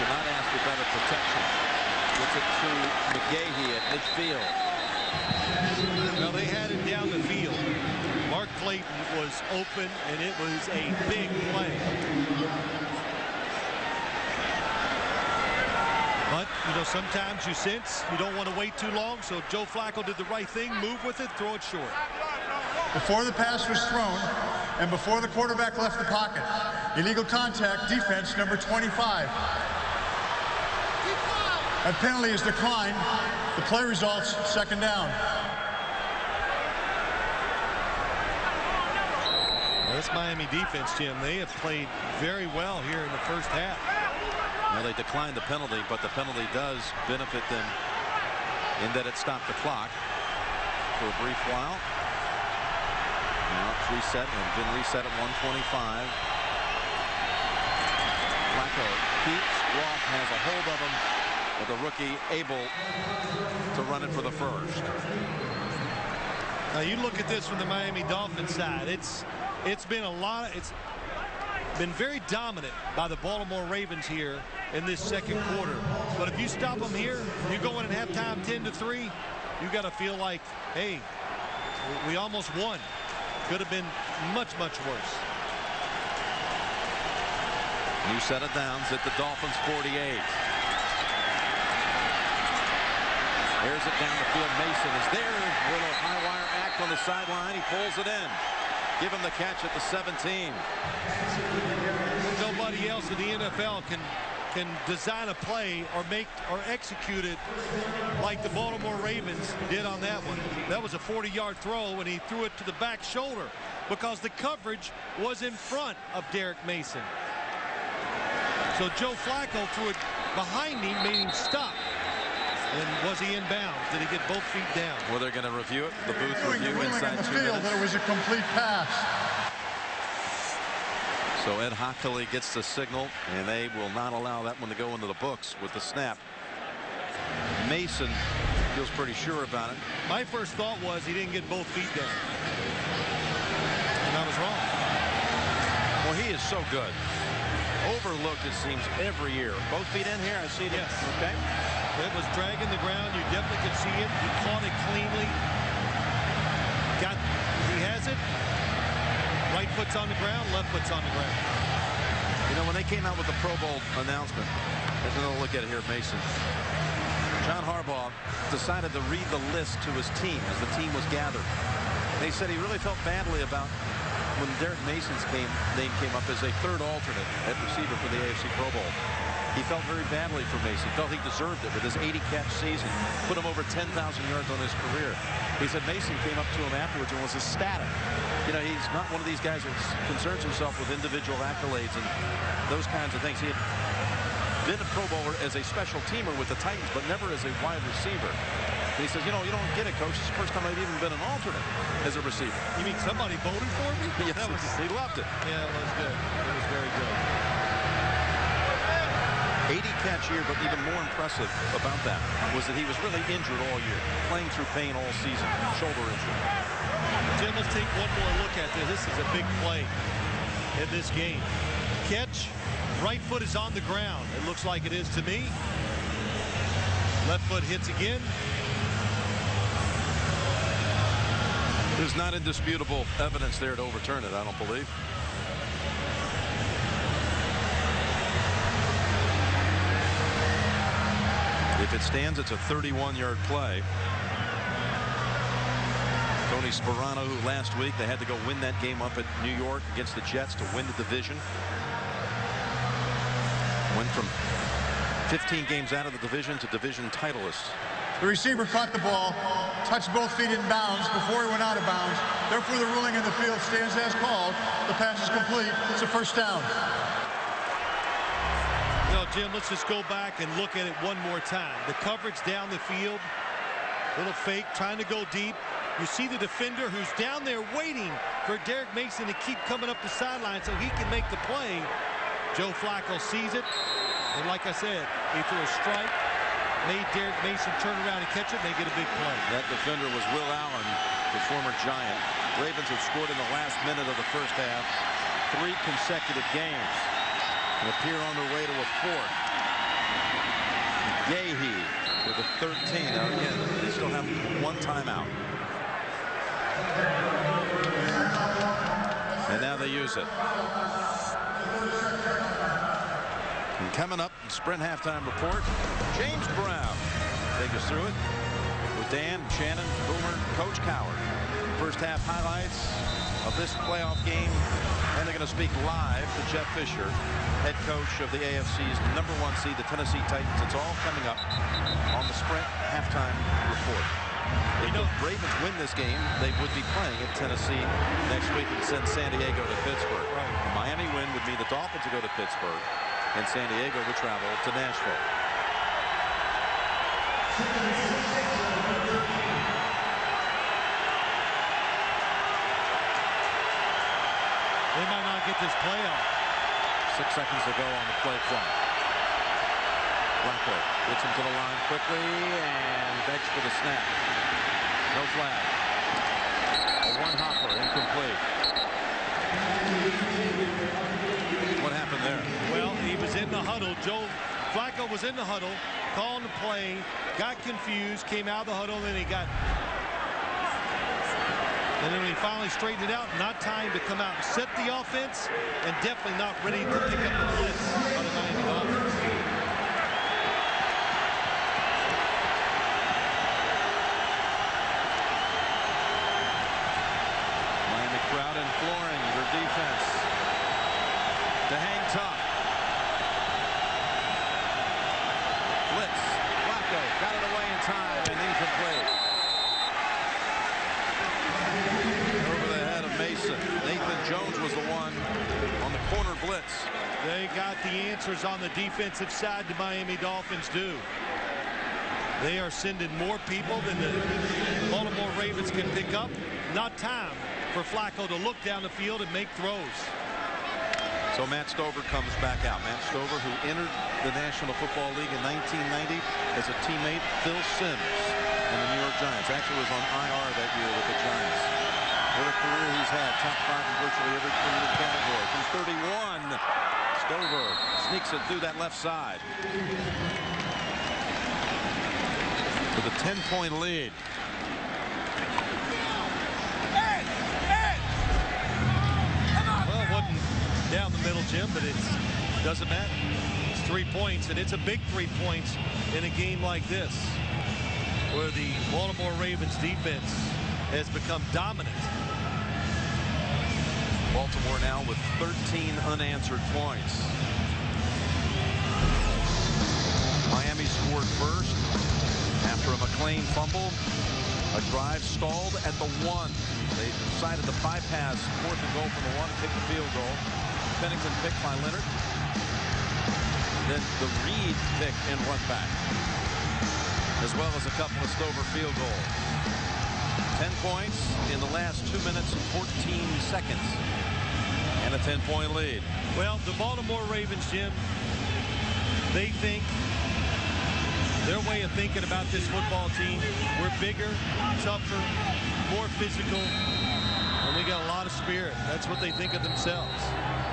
Could not ask for better protection. Gets it to McGahee at midfield. Well, they had it down the field. Mark Clayton was open, and it was a big play. But, you know, sometimes you sense you don't want to wait too long, so Joe Flacco did the right thing, move with it, throw it short. Before the pass was thrown and before the quarterback left the pocket, illegal contact, defense number 25. That penalty is declined The play results, second down. This Miami defense, Jim, they have played very well here in the first half. Well, they declined the penalty, but the penalty does benefit them in that it stopped the clock for a brief while. Now it's reset and been reset at 1:25. Flacco keeps. Roth has a hold of him, but the rookie able to run it for the first. Now you look at this from the Miami Dolphins side. It's been very dominant by the Baltimore Ravens here in this second quarter. But if you stop them here, you go in at halftime 10-3, you got to feel like, hey, we almost won. Could have been much, much worse. New set of downs at the Dolphins 48. Here's it down the field. Mason is there. A little high wire act on the sideline. He pulls it in. Give him the catch at the 17. Nobody else in the NFL can design a play or execute it like the Baltimore Ravens did on that one. That was a 40-yard throw, and he threw it to the back shoulder because the coverage was in front of Derek Mason. So Joe Flacco threw it behind him, made him stop. And was he in bounds? Did he get both feet down? Well, they're going to review it. The booth review inside the 2 field minutes. that it was a complete pass. So Ed Hockley gets the signal, and they will not allow that one to go into the books with the snap. Mason feels pretty sure about it. My first thought was he didn't get both feet down. And I was wrong. Well, he is so good. Overlooked, it seems, every year. Both feet in here. I see it. Yes. Okay. It was dragging the ground. You definitely could see it. He caught it cleanly. He has it. Right foot's on the ground, left foot's on the ground. You know, when they came out with the Pro Bowl announcement, there's another look at it here, Mason. John Harbaugh decided to read the list to his team as the team was gathered. They said he really felt badly about when Derek Mason's name came up as a third alternate at receiver for the AFC Pro Bowl. He felt very badly for Mason. Felt he deserved it with his 80-catch season. Put him over 10,000 yards on his career. He said Mason came up to him afterwards and was ecstatic. You know, he's not one of these guys that concerns himself with individual accolades and those kinds of things. He had been a Pro Bowler as a special teamer with the Titans, but never as a wide receiver. And he says, you know, you don't get it, coach. It's the first time I've even been an alternate as a receiver. You mean somebody voted for me? Yes, he loved it. Yeah, it was good. It was very good. 80-catch year, but even more impressive about that was that he was really injured all year, playing through pain all season, shoulder injury. Jim, let's take one more look at this. This is a big play in this game. Catch, right foot is on the ground. It looks like it is to me. Left foot hits again. There's not indisputable evidence there to overturn it, I don't believe. If it stands, it's a 31-yard play. Tony Sperano, who last week they had to go win that game up at New York against the Jets to win the division. Went from 15 games out of the division to division titleists. The receiver caught the ball, touched both feet in bounds before he went out of bounds. Therefore, the ruling in the field stands as called. The pass is complete. It's a first down. Jim, let's just go back and look at it one more time. The coverage down the field, little fake, trying to go deep. You see the defender who's down there waiting for Derek Mason to keep coming up the sideline so he can make the play. Joe Flacco sees it, and like I said, he threw a strike, made Derek Mason turn around and catch it, and they get a big play. That defender was Will Allen, the former Giant. Ravens have scored in the last minute of the first half 3 consecutive games. And appear on their way to a 4th. Gahey with a 13. Now again, they still have 1 timeout. And now they use it. And coming up, Sprint halftime report. James Brown take us through it with Dan, Shannon, Boomer, Coach Coward. first half highlights of this playoff game. And they're going to speak live to Jeff Fisher, head coach of the AFC's #1 seed, the Tennessee Titans. It's all coming up on the Sprint halftime report. If the Ravens win this game, they would be playing at Tennessee next week and send San Diego to Pittsburgh. Right. The Miami win would mean the Dolphins would go to Pittsburgh, and San Diego would travel to Nashville. They might not get this playoff. 6 seconds to go on the play clock. Flacco gets him to the line quickly and begs for the snap. No flag. A one-hopper, incomplete. What happened there? Well, he was in the huddle. Joe Flacco was in the huddle, calling the play, got confused, came out of the huddle, and then when he finally straightened it out, not time to come out and set the offense, and definitely not ready to pick up the blitz on the Miami Dolphins. Miami crowd and flooring their defense to hang tough. Blitz. Flacco got it away in time and incomplete. Over the head of Mason. Nathan Jones was the one on the corner blitz. They got the answers on the defensive side. The Miami Dolphins do. They are sending more people than the Baltimore Ravens can pick up. Not time for Flacco to look down the field and make throws. So Matt Stover comes back out. Matt Stover, who entered the National Football League in 1990 as a teammate, Phil Simms, and the New York Giants. Actually was on IR that year with the Giants. What a career he's had. Top 5 in virtually every career category. From 31, Stover sneaks it through that left side. With a 10-point lead. Well, it wasn't down the middle, Jim, but it doesn't matter. It's 3 points, and it's a big 3 points in a game like this, where the Baltimore Ravens defense has become dominant. Baltimore now with 13 unanswered points. Miami scored first after a McClain fumble. A drive stalled at the 1. They decided to bypass 4th and goal from the 1, kick the field goal. Pennington picked by Leonard. Then the Reed pick and run back, as well as a couple of Stover field goals. 10 points in the last 2 minutes and 14 seconds, and a 10-point lead. Well, the Baltimore Ravens, Jim, they think, their way of thinking about this football team, we're bigger, tougher, more physical, and we got a lot of spirit. That's what they think of themselves.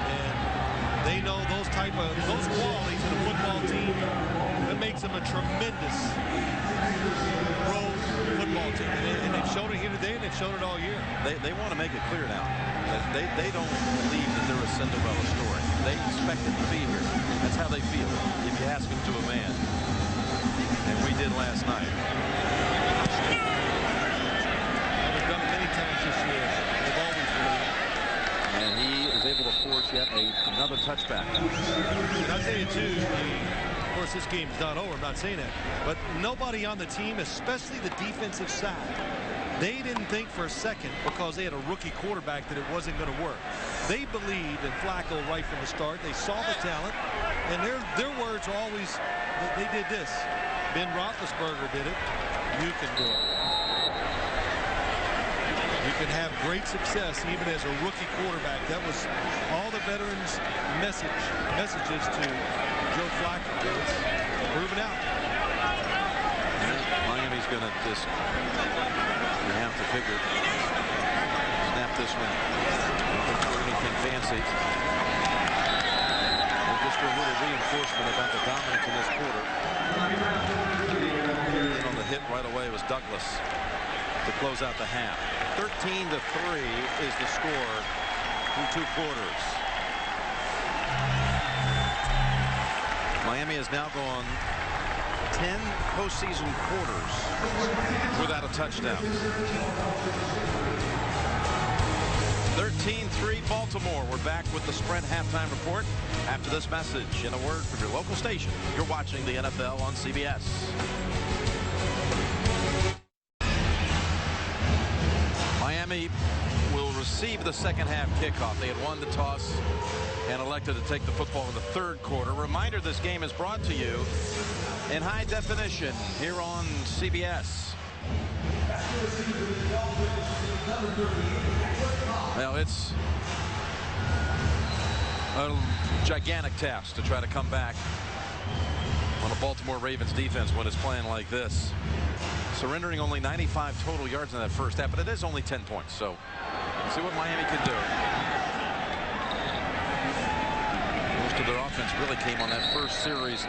And they know those qualities in a football team, that makes them a tremendous road football team. And they've showed it here today, and they've showed it all year. They want to make it clear now that they don't believe that they're a Cinderella story. They expect it to be here. That's how they feel if you ask them to a man. And we did last night. They've done it many times this year. They've always believed. And he is able to force yet another touchback. And I'll tell you, too, of course, this game's not over. I'm not saying that. But nobody on the team, especially the defensive side, they didn't think for a second, because they had a rookie quarterback, that it wasn't going to work. They believed in Flacco right from the start. They saw the talent. And their words are always, they did this. Ben Roethlisberger did it. You can do it. You can have great success even as a rookie quarterback. That was all the veterans' messages to Joe Flacco. It's proven out. Miami's going to just, you have to figure, snap this one. Don't do anything fancy. And just a little reinforcement about the dominance in this quarter. And on the hit right away was Douglas to close out the half. 13-3 is the score through 2 quarters. Miami has now gone 10 postseason quarters without a touchdown. 13-3 Baltimore. We're back with the Sprint halftime report after this message. In a word from your local station, you're watching the NFL on CBS. Miami will receive the second half kickoff. They had won the toss and elected to take the football in the third quarter. Reminder, this game is brought to you in high definition here on CBS. Well, it's a gigantic task to try to come back on a Baltimore Ravens defense when it's playing like this. Surrendering only 95 total yards in that first half, but it is only 10 points. So let's see what Miami can do. Most of their offense really came on that first series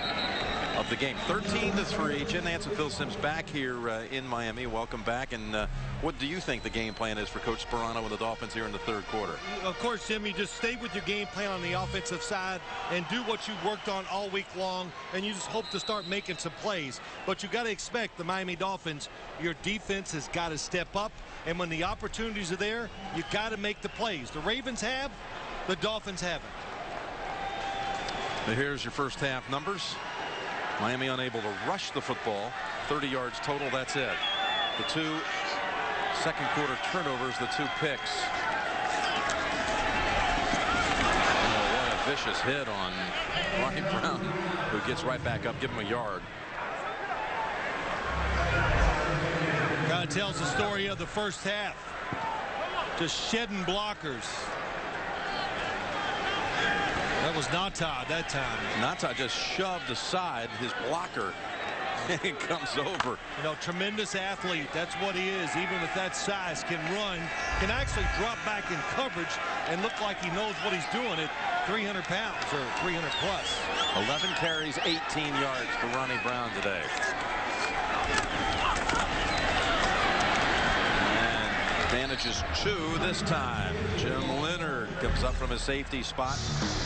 of the game. 13-3. Jim Nantz and Phil Simms back here in Miami. Welcome back. And what do you think the game plan is for Coach Sperano and the Dolphins here in the third quarter? Of course, Jim, you just stay with your game plan on the offensive side and do what you worked on all week long, and you just hope to start making some plays. But you got to expect the Miami Dolphins, your defense has got to step up, and when the opportunities are there, you got to make the plays. The Ravens have, the Dolphins haven't. Here's your first half numbers. Miami unable to rush the football. 30 yards total, that's it. The two second quarter turnovers, the two picks. Oh, what a vicious hit on Ronnie Brown, who gets right back up, give him a yard. Kind of tells the story of the first half. Just shedding blockers. That was Nata that time. Nata just shoved aside his blocker. It comes over. You know, tremendous athlete. That's what he is. Even with that size, can run, can actually drop back in coverage and look like he knows what he's doing at 300 pounds or 300 plus. 11 carries, 18 yards for Ronnie Brown today. Manages two this time. Jim Leonard comes up from his safety spot.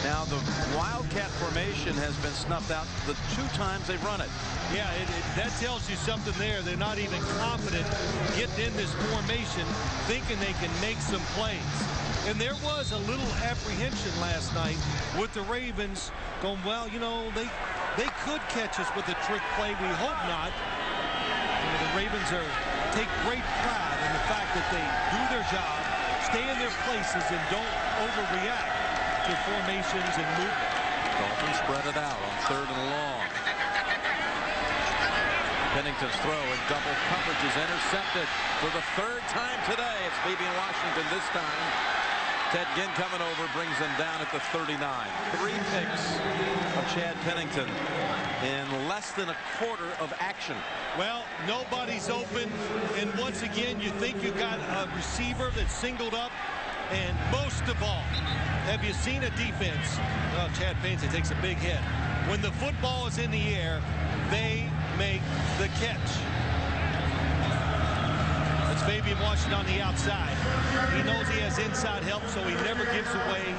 Now the Wildcat formation has been snuffed out the two times they've run it. Yeah, that tells you something there. They're not even confident getting in this formation, thinking they can make some plays. And there was a little apprehension last night with the Ravens going, well, you know, they could catch us with a trick play. We hope not. You know, the Ravens take great pride in the fact that they do their job, stay in their places, and don't overreact to formations and movement. Dolphins spread it out on third and long. Pennington's throw in double coverage is intercepted for the third time today. It's leaving Washington this time. Ted Ginn coming over, brings them down at the 39. 3 picks of Chad Pennington in less than a quarter of action. Well, nobody's open, and once again, you think you got a receiver that's singled up, and most of all, have you seen a defense? Well, Chad Pennington takes a big hit. When the football is in the air, they make the catch. That's Fabian Washington on the outside. He knows he has inside help, so he never gives away.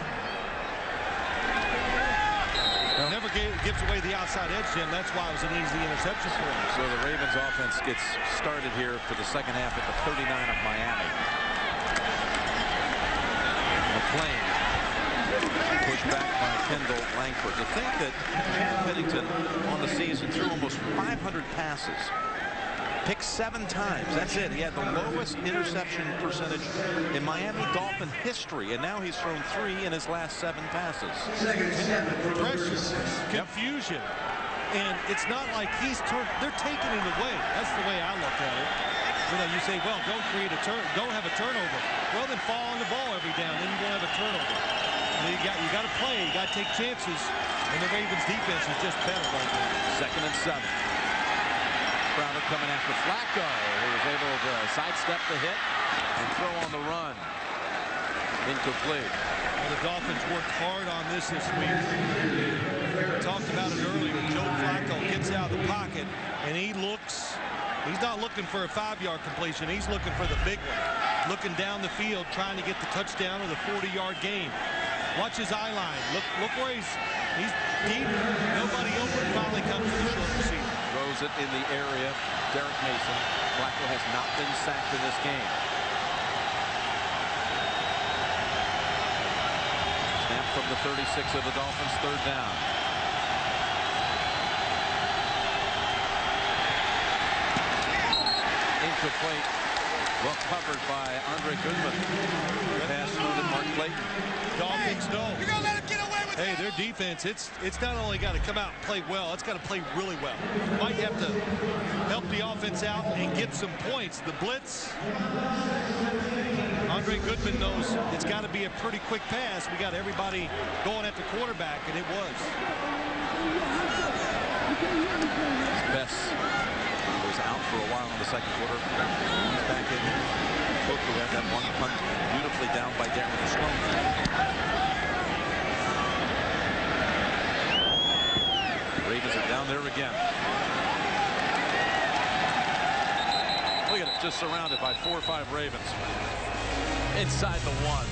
Gives away the outside edge, Jim. That's why it was an easy interception for him. So the Ravens offense gets started here for the second half at the 39 of Miami. McClain pushed back by Kendall Langford. To think that Chad Pennington on the season threw almost 500 passes. Picked 7 times. That's it. He had the lowest interception percentage in Miami Dolphin history, and now he's thrown 3 in his last 7 passes. Pressure, confusion, and it's not like they're taking it away. That's the way I look at it. You know, you say, well, don't have a turnover. Well, then fall on the ball every down, then you won't have a turnover. You got to play. You got to take chances, and the Ravens defense is just better right now. 2nd and 7. Crowder coming after Flacco, who was able to sidestep the hit and throw on the run. Incomplete. Well, the Dolphins worked hard on this week. We talked about it earlier. Joe Flacco gets out of the pocket, and he's not looking for a 5-yard completion. He's looking for the big one. Looking down the field, trying to get the touchdown or the 40-yard gain. Watch his eye line. Look where he's deep. Nobody open. Finally comes to the short receiver. Throws it in the area. Derek Mason. Flacco has not been sacked in this game. from the 36 of the Dolphins, 3rd down. Incomplete. Well covered by Andre Goodman. Pass through to Mark Clayton. Dolphins know. You're gonna let him get away with Hey, that. their defense, it's not only got to come out and play well, it's got to play really well. Might have to help the offense out and get some points. The blitz, Andre Goodman knows it's got to be a pretty quick pass. We got everybody going at the quarterback, and it was. Bess was out for a while in the second quarter. He's back in. Cook, who had that one punt beautifully down by Darren Sloan. Ravens are down there again. Look at it, just surrounded by 4 or 5 Ravens. Inside the 1.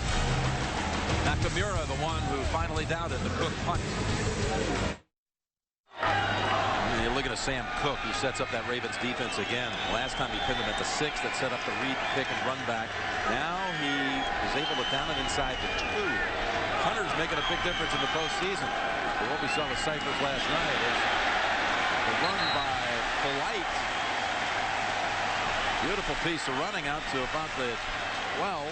Nakamura, the one who finally downed it, the Cook punt. You're looking at Sam Cook, who sets up that Ravens defense again. Last time he pinned them at the 6 that set up the read, pick, and run back. Now he is able to down it inside the 2. Hunter's making a big difference in the postseason. But what we saw with Cyphers last night is the run by Polite. Beautiful piece of running out to about the 12.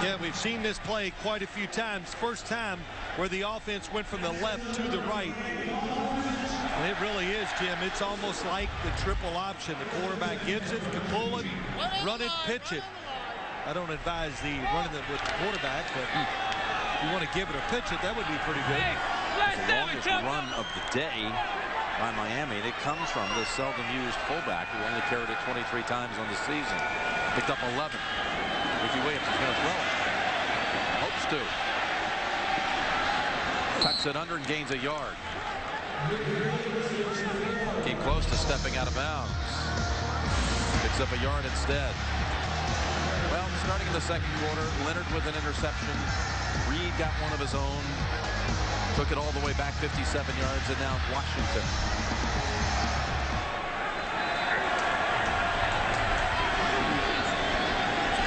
Yeah, we've seen this play quite a few times. First time where the offense went from the left to the right. And it really is, Jim. It's almost like the triple option. The quarterback gives it, can pull it, run it, pitch it. I don't advise the running it with the quarterback, but if you want to give it or pitch it, that would be pretty good. It's the longest run of the day by Miami, and it comes from the seldom used fullback who only carried it 23 times on the season. Picked up 11. Ricky Williams is going to throw it. Hopes to. Tucks it under and gains a yard. Came close to stepping out of bounds. Picks up a yard instead. Well, starting in the second quarter, Leonard with an interception. Reed got one of his own. Took it all the way back 57 yards, and now Washington.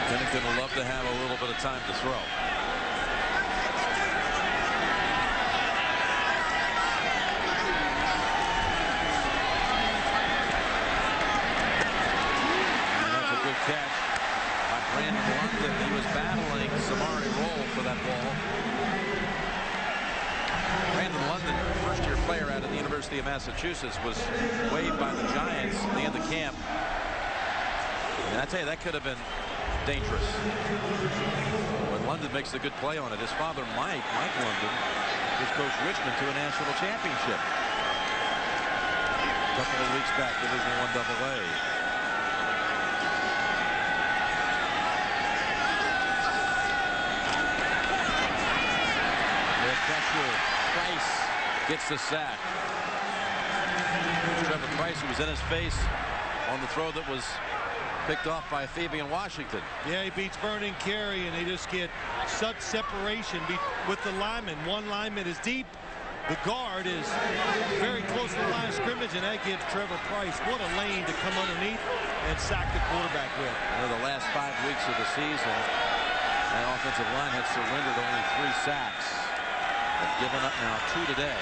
Pennington will love to have a little bit of time to throw. And that's a good catch by Brandon London. He was battling Samari Roll for that ball. Brandon London, first-year player out of the University of Massachusetts, was waived by the Giants at the end of camp. And I tell you, that could have been dangerous. But London makes a good play on it. His father, Mike London, just coached Richmond to a national championship a couple of weeks back, Division I AA. Their pressure. Price gets the sack. Trevor Price, who was in his face on the throw that was picked off by Fabian Washington. Yeah, he beats Vernon Carey, and they just get such separation with the lineman. One lineman is deep. The guard is very close to the line of scrimmage, and that gives Trevor Price what a lane to come underneath and sack the quarterback with. The last 5 weeks of the season, that offensive line has surrendered only 3 sacks. They've given up now 2 today.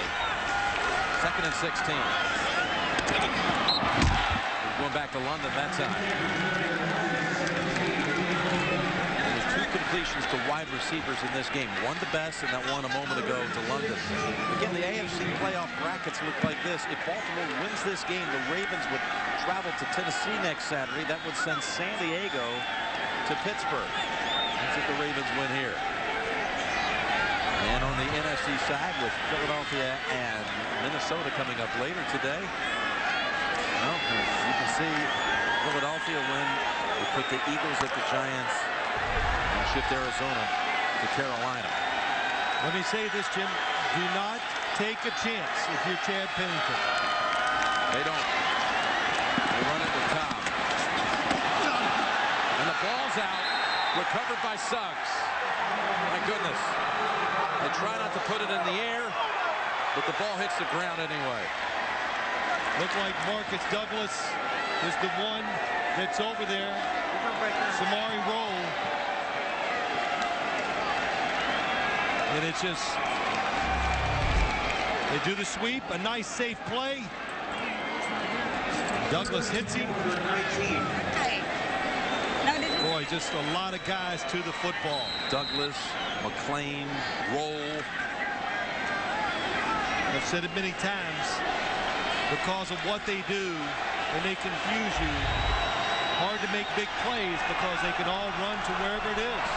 2nd and 16. Going back to London that time. There was 2 completions to wide receivers in this game. One to Bess and that one a moment ago to London. Again, the AFC playoff brackets look like this. If Baltimore wins this game, the Ravens would travel to Tennessee next Saturday. That would send San Diego to Pittsburgh. That's if the Ravens win here. And on the NFC side with Philadelphia and Minnesota coming up later today. Well, you can see Philadelphia win. They put the Eagles at the Giants and shift Arizona to Carolina. Let me say this, Jim. Do not take a chance if you're Chad Pennington. They don't. They run it with Tom. And the ball's out. Recovered by Suggs. My goodness. They try not to put it in the air, but the ball hits the ground anyway. Looks like Marcus Douglas is the one that's over there. Samari Roll. And it's just, they do the sweep, a nice safe play. Douglas hits him. Boy, just a lot of guys to the football. Douglas, McClain, Roll. I've said it many times, because of what they do, and they confuse you. Hard to make big plays because they can all run to wherever it is.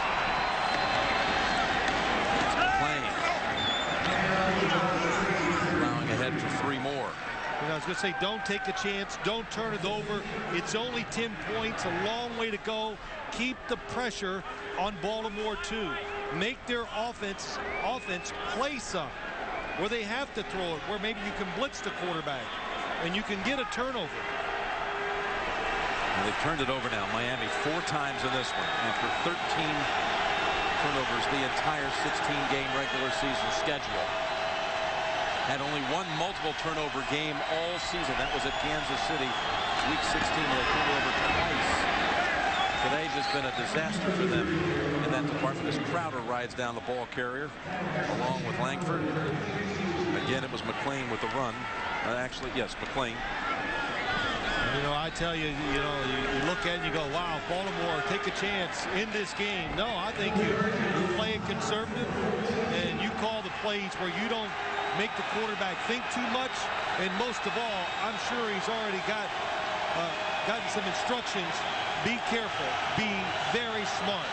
McClain. Allowing ahead for 3 more. I was going to say, don't take a chance. Don't turn it over. It's only 10 points, a long way to go. Keep the pressure on Baltimore, too. Make their offense play some, where they have to throw it, where maybe you can blitz the quarterback, and you can get a turnover. And they've turned it over now, Miami, 4 times in this one, after 13 turnovers the entire 16-game regular season schedule. Had only one multiple turnover game all season. That was at Kansas City, week 16. They turned over twice. Today's just been a disaster for them in that department as Crowder rides down the ball carrier along with Langford. Again, it was McClain with the run. Actually, yes, McClain. You know, I tell you, you look at it and you go, wow, Baltimore, take a chance in this game. No, I think you play it conservative and you call the plays where you don't make the quarterback think too much, and most of all, I'm sure he's already gotten some instructions. Be careful, be very smart.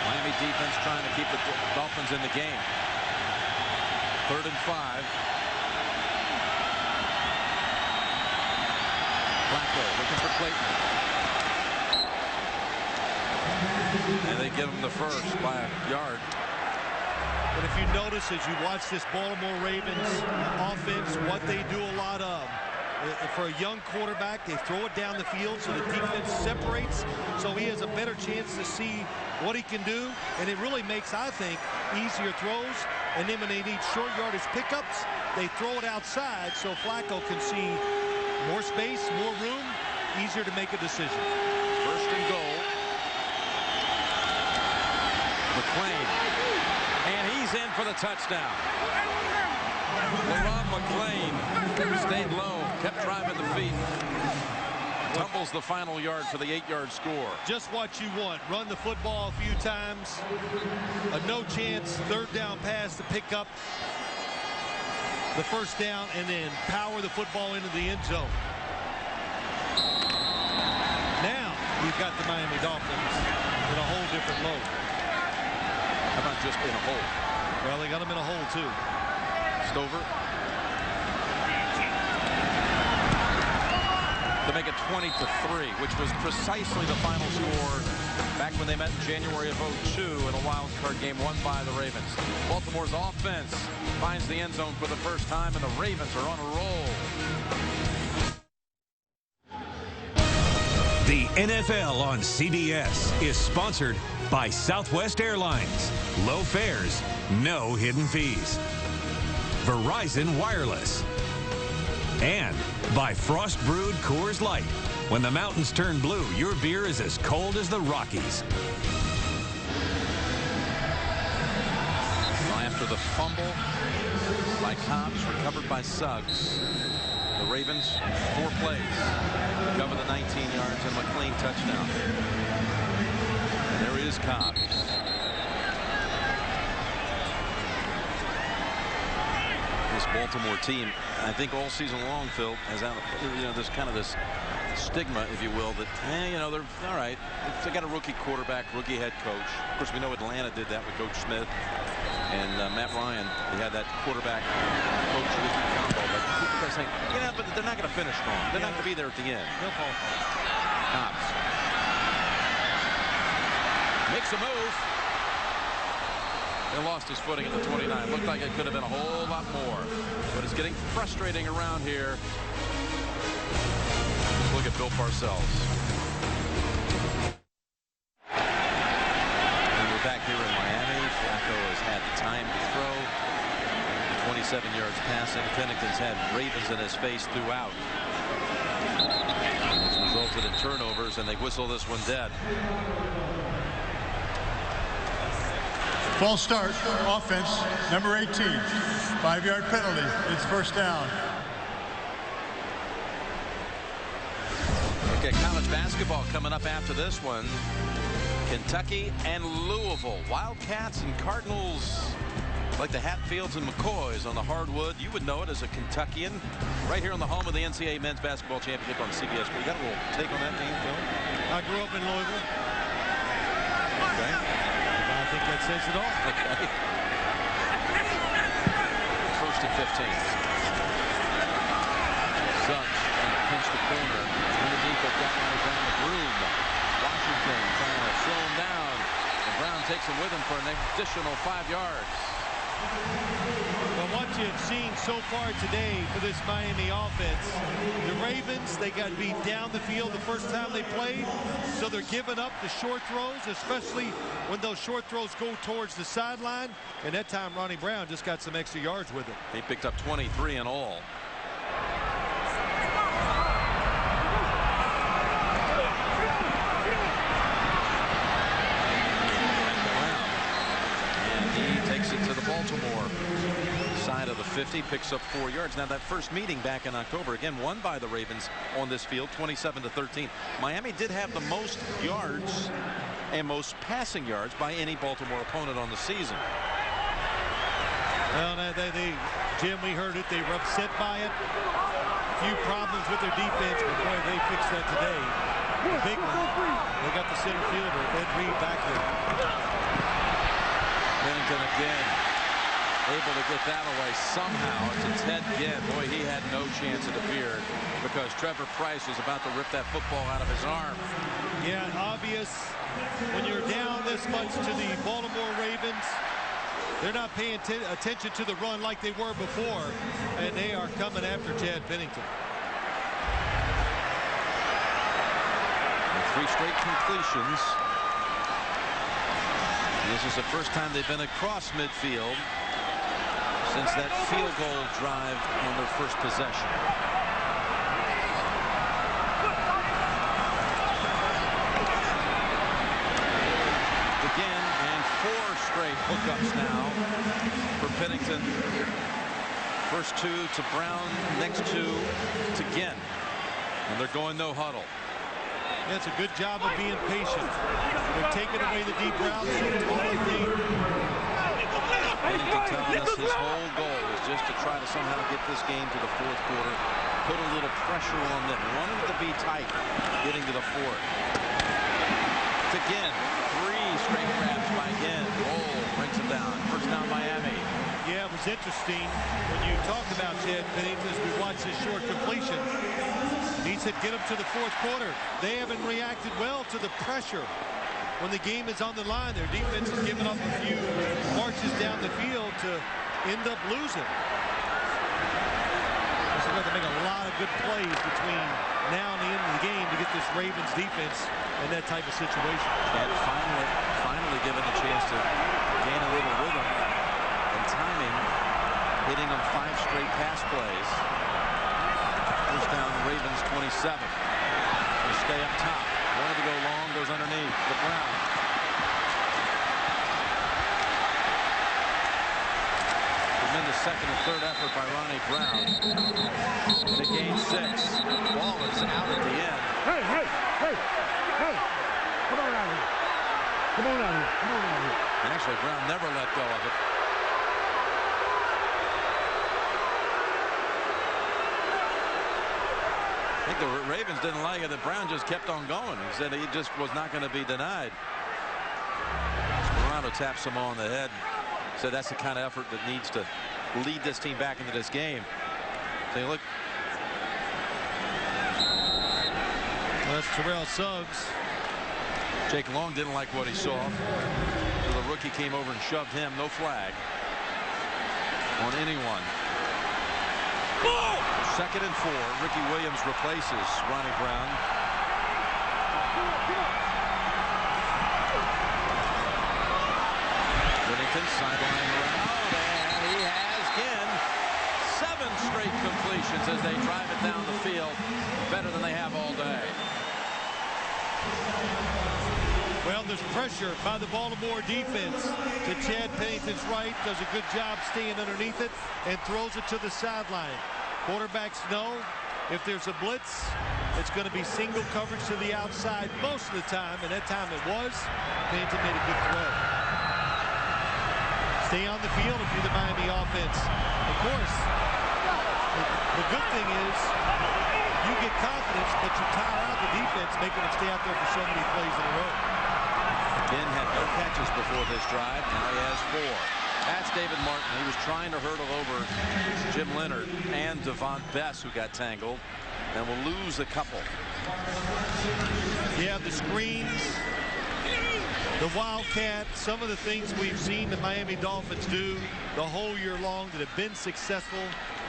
Miami defense trying to keep the Dolphins in the game. 3rd and 5. Flacco looking for Clayton. And they give him the first by a yard. But if you notice as you watch this Baltimore Ravens offense, what they do a lot of, for a young quarterback, they throw it down the field so the defense separates, so he has a better chance to see what he can do, and it really makes, I think, easier throws. And then when they need short yardage pickups, they throw it outside so Flacco can see more space, more room, easier to make a decision. 1st and goal. McClain. And he's in for the touchdown. LeRon McClain stayed low, kept driving the feet. Tumbles the final yard for the 8-yard score. Just what you want. Run the football a few times. A no chance 3rd down pass to pick up the 1st down and then power the football into the end zone. Now we've got the Miami Dolphins in a whole different mode. How about just in a hole? Well, they got them in a hole, too. Stover. To make it 20-3, which was precisely the final score back when they met in January of 2002 in a wild card game won by the Ravens. Baltimore's offense finds the end zone for the first time, and the Ravens are on a roll. The NFL on CBS is sponsored by Southwest Airlines. Low fares, no hidden fees. Verizon Wireless. And by Frost Brewed Coors Light. When the mountains turn blue, your beer is as cold as the Rockies. Well, after the fumble by Cobbs, recovered by Suggs, the Ravens, 4 plays, cover the 19 yards, and McClain touchdown. And there is Cobbs. This Baltimore team, I think all season long, Phil, has had, this kind of this stigma, if you will, that they're all right. They got a rookie quarterback, rookie head coach. Of course, we know Atlanta did that with Coach Smith and Matt Ryan. They had that quarterback coach rookie combo, but people are saying, but they're not going to finish strong. They're not going to be there at the end. No fault. Cobbs makes a move. They lost his footing at the 29. Looked like it could have been a whole lot more, but it's getting frustrating around here. Look at Bill Parcells. And we're back here in Miami. Flacco has had the time to throw. 27 yards passing. Pennington's had Ravens in his face throughout. It's resulted in turnovers, and they whistle this one dead. False start, offense, number 18. 5-yard penalty. It's first down. Okay, college basketball coming up after this one. Kentucky and Louisville. Wildcats and Cardinals, like the Hatfields and McCoys on the hardwood. You would know it as a Kentuckian. Right here on the home of the NCAA Men's Basketball Championship on CBS. You got a little take on that game, Phil? I grew up in Louisville. Okay. I think that says it all. Okay. First and 15. Suggs pinch the corner. Underneath it, got right down the Broom. Washington trying to slow him down. And Brown takes him with him for an additional 5 yards. Well, what you've seen so far today for this Miami offense, the Ravens, they got beat down the field the first time they played, so they're giving up the short throws, especially when those short throws go towards the sideline. And that time, Ronnie Brown just got some extra yards with it. He picked up 23 in all. To the Baltimore side of the 50, picks up 4 yards. Now that first meeting back in October, again won by the Ravens on this field, 27-13. Miami did have the most yards and most passing yards by any Baltimore opponent on the season. Well, Jim, we heard it. They were upset by it. A few problems with their defense, but boy, they fixed that today. The big one, they got the center fielder, Ed Reed, back there. Pennington again, able to get that away somehow. It's Ted Ginn. Boy, he had no chance, it appeared, because Trevor Price was about to rip that football out of his arm. Yeah, obvious. When you're down this much to the Baltimore Ravens, they're not paying attention to the run like they were before, and they are coming after Chad Pennington. And 3 straight completions. This is the first time they've been across midfield since that field goal drive on their first possession. Again, and 4 straight hookups now for Pennington. First 2 to Brown, next 2 to Ginn. And they're going no huddle. That's a good job of being patient. They're taking away the deep routes. Pennington telling us his whole goal is just to try to somehow get this game to the 4th quarter, put a little pressure on them. He wanted it to be tight getting to the 4th. To Ginn, 3 straight grabs by Ginn. Brings him down. First down Miami. Yeah, it was interesting when you talked about Chad Pennington as we watched his short completion. He said get him to the 4th quarter. They haven't reacted well to the pressure when the game is on the line. Their defense has given up a few marches down the field to end up losing. This is going to make a lot of good plays between now and the end of the game to get this Ravens defense in that type of situation. And finally given a chance to gain a little rhythm and timing, hitting on 5 straight pass plays. First down, Ravens 27. They stay up top. Wanted to go long, goes underneath. To Brown. Tremendous second and third effort by Ronnie Brown. And they gain 6. Ball is out at the end. Hey! Come on out here. Come on out here. And actually, Brown never let go of it. I think the Ravens didn't like it that Brown just kept on going. He said he just was not going to be denied. Sperano taps him on the head. Said that's the kind of effort that needs to lead this team back into this game. So look. Well, that's Terrell Suggs. Jake Long didn't like what he saw. So the rookie came over and shoved him. No flag on anyone. Second and 4. Ricky Williams replaces Ronnie Brown. Pennington sideline around, and he has Ginn. 7 straight completions as they drive it down the field. Better than they have all day. Well, there's pressure by the Baltimore defense to Chad Pennington's right. Does a good job staying underneath it and throws it to the sideline. Quarterbacks know if there's a blitz, it's going to be single coverage to the outside most of the time, and that time it was. Pennington made a good throw. Stay on the field if you're the Miami offense. Of course, the good thing is you get confidence, but you tire out the defense, making them stay out there for so many plays in a row. Ben had no catches before this drive. Now he has 4. That's David Martin. He was trying to hurdle over Jim Leonard and Devon Bess, who got tangled, and will lose a couple. Yeah, the screens, the Wildcat, some of the things we've seen the Miami Dolphins do the whole year long that have been successful,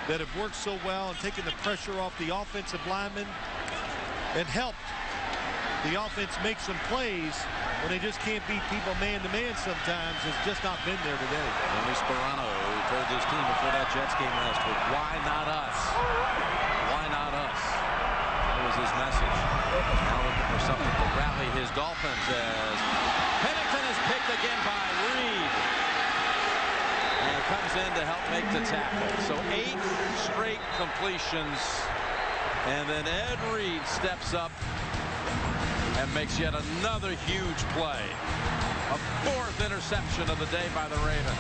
that have worked so well and taken the pressure off the offensive linemen and helped the offense make some plays when they just can't beat people man-to-man sometimes. It's just not been there today. Tony Sperano, who told this team before that Jets game last week, why not us? Why not us? That was his message. Now looking for something to rally his Dolphins as Pennington is picked again by Reed. And comes in to help make the tackle. So 8 straight completions. And then Ed Reed steps up and makes yet another huge play. A 4th interception of the day by the Ravens.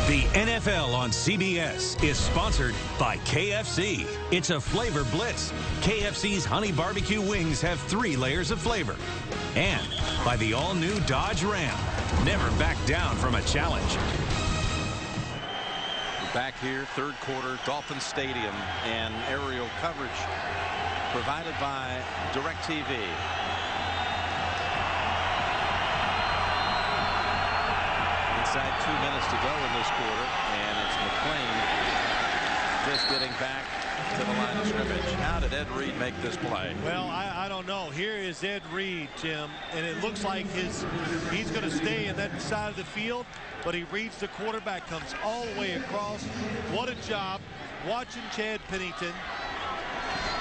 The NFL on CBS is sponsored by KFC. It's a flavor blitz. KFC's honey barbecue wings have 3 layers of flavor. And by the all-new Dodge Ram. Never back down from a challenge. Back here, 3rd quarter, Dolphins Stadium, and aerial coverage provided by DirecTV. Inside 2 minutes to go in this quarter, and it's McClain just getting back to the line of scrimmage. How did Ed Reed make this play? Well, I don't know. Here is Ed Reed, Jim, and it looks like he's going to stay in that side of the field, but he reads the quarterback, comes all the way across. What a job watching Chad Pennington.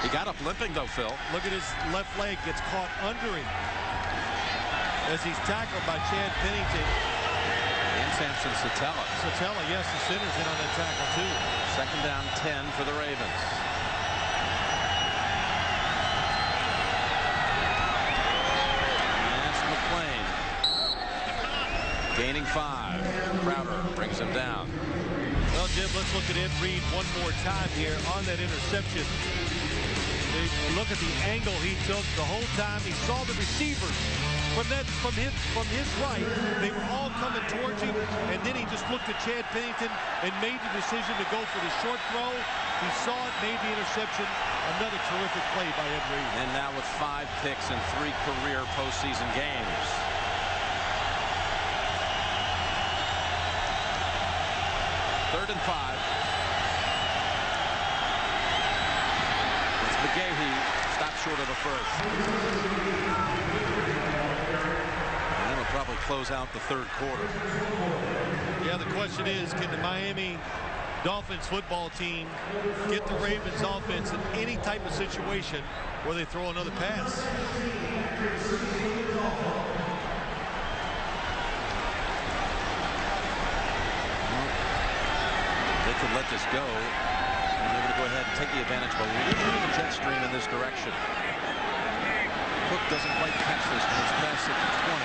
He got up limping, though, Phil. Look at his left leg gets caught under him as he's tackled by Chad Pennington. And Samson Satella. Satella, yes, the center's in on that tackle, too. 2nd down, 10 for the Ravens. That's McClain. Gaining 5. Crowder brings him down. Well, Jim, let's look at Ed Reed one more time here on that interception. Look at the angle he took the whole time. He saw the receivers from his right. They were all coming towards him, and then he just looked at Chad Pennington and made the decision to go for the short throw. He saw it, made the interception. Another terrific play by Ed Reed. And now with 5 picks in 3 career postseason games. Third and 5. It's McGahee. Stopped short of the first. And that'll probably close out the 3rd quarter. Yeah, the question is, can the Miami Dolphins football team get the Ravens offense in any type of situation where they throw another pass? They could let this go, and they're going to go ahead and take the advantage by lifting the jet stream in this direction. Cook doesn't quite catch this one. It's past at the 20.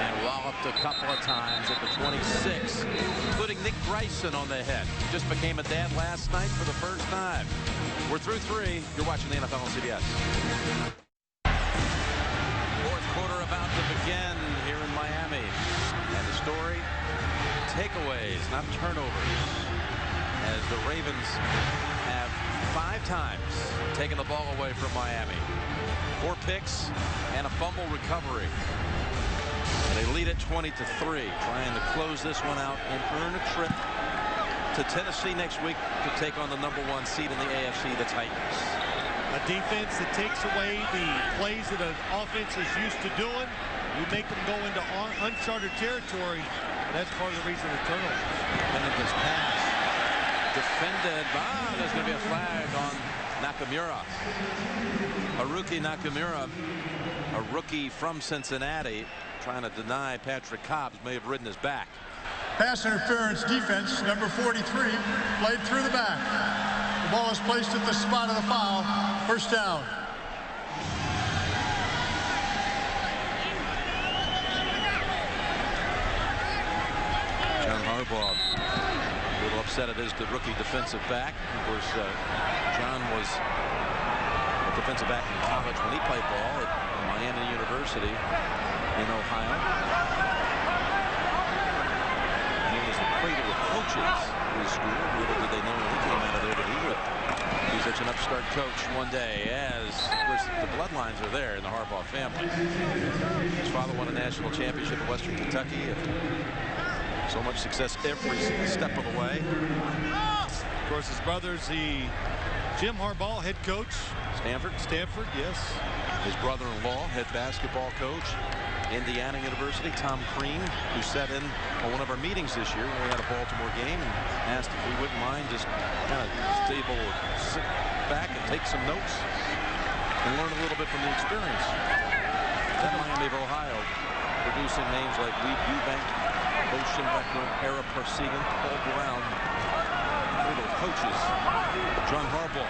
And walloped a couple of times at the 26, putting Nick Bryson on the head. He just became a dad last night for the first time. We're through 3. You're watching the NFL on CBS. 4th quarter about to begin here in Miami. And the story, takeaways, not turnovers, as the Ravens have 5 times taken the ball away from Miami. 4 picks and a fumble recovery. And they lead it 20-3, trying to close this one out and earn a trip to Tennessee next week to take on the #1 seed in the AFC, the Titans. A defense that takes away the plays that an offense is used to doing. You make them go into uncharted territory. That's part of the reason the turnovers. And this pass defended by, there's going to be a flag on Nakamura. Haruki Nakamura, a rookie from Cincinnati, trying to deny Patrick Cobbs may have ridden his back. Pass interference defense, number 43, played through the back. The ball is placed at the spot of the foul. First down. John Harbaugh, a little upset at his rookie defensive back. Of course, John was a defensive back in college when he played ball at Miami University in Ohio. He was a cradle of coaches in his school. Little did they know when he came out of there that he would be such an upstart coach one day, as of course the bloodlines are there in the Harbaugh family. His father won a national championship at Western Kentucky. So much success every step of the way. Of course, his brother's the Jim Harbaugh, head coach. Stanford, yes. His brother-in-law, head basketball coach, Indiana University. Tom Crean, who sat in on one of our meetings this year when we had a Baltimore game, and asked if we wouldn't mind just kind of stable, sit back and take some notes and learn a little bit from the experience. At Miami of Ohio, producing names like Weed Eubank, Ocean Beckner, Ara Parsegan, Paul Brown, little coaches. John Harbaugh.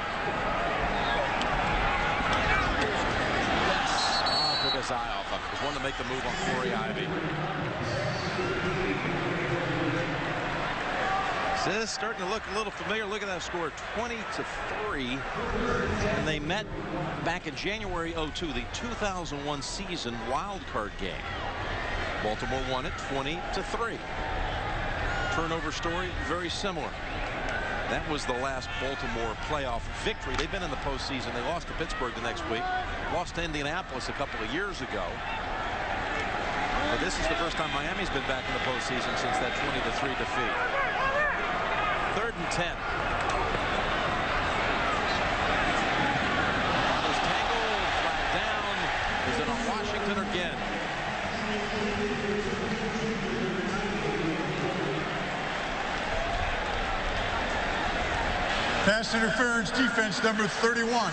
Took his eye off him. Was one to make the move on Corey Ivy. This is starting to look a little familiar. Look at that score, 20-3. And they met back in January '02, the 2001 season wild card game. Baltimore won it 20-3. Turnover story very similar. That was the last Baltimore playoff victory. They've been in the postseason. They lost to Pittsburgh the next week. Lost to Indianapolis a couple of years ago. But this is the first time Miami's been back in the postseason since that 20-3 defeat. 3rd and 10. Was tangled, flag down. Is it on Washington again? Pass interference defense, number 31.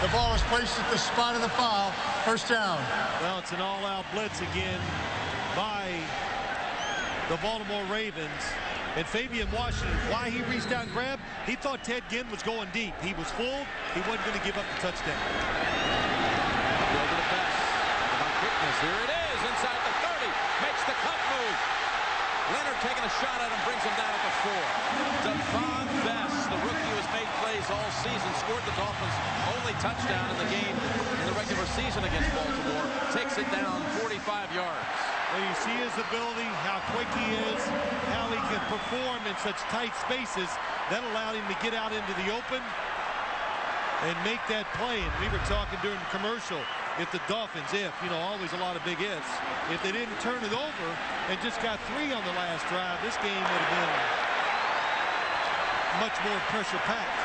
The ball is placed at the spot of the foul. First down. Well, it's an all-out blitz again by the Baltimore Ravens. And Fabian Washington, why he reached out and grabbed, he thought Ted Ginn was going deep. He was full. He wasn't going to give up the touchdown. Go to the pass. My goodness, here it is. Inside the 30. Makes the cut move. Leonard taking a shot at him, brings him down at the 4. Devon Best, the rookie who has made plays all season, scored the Dolphins' only touchdown in the game in the regular season against Baltimore. Takes it down 45 yards. Well, you see his ability, how quick he is, how he can perform in such tight spaces. That allowed him to get out into the open and make that play. And we were talking during the commercial, if the Dolphins, always a lot of big ifs, if they didn't turn it over and just got 3 on the last drive, this game would have been much more pressure-packed.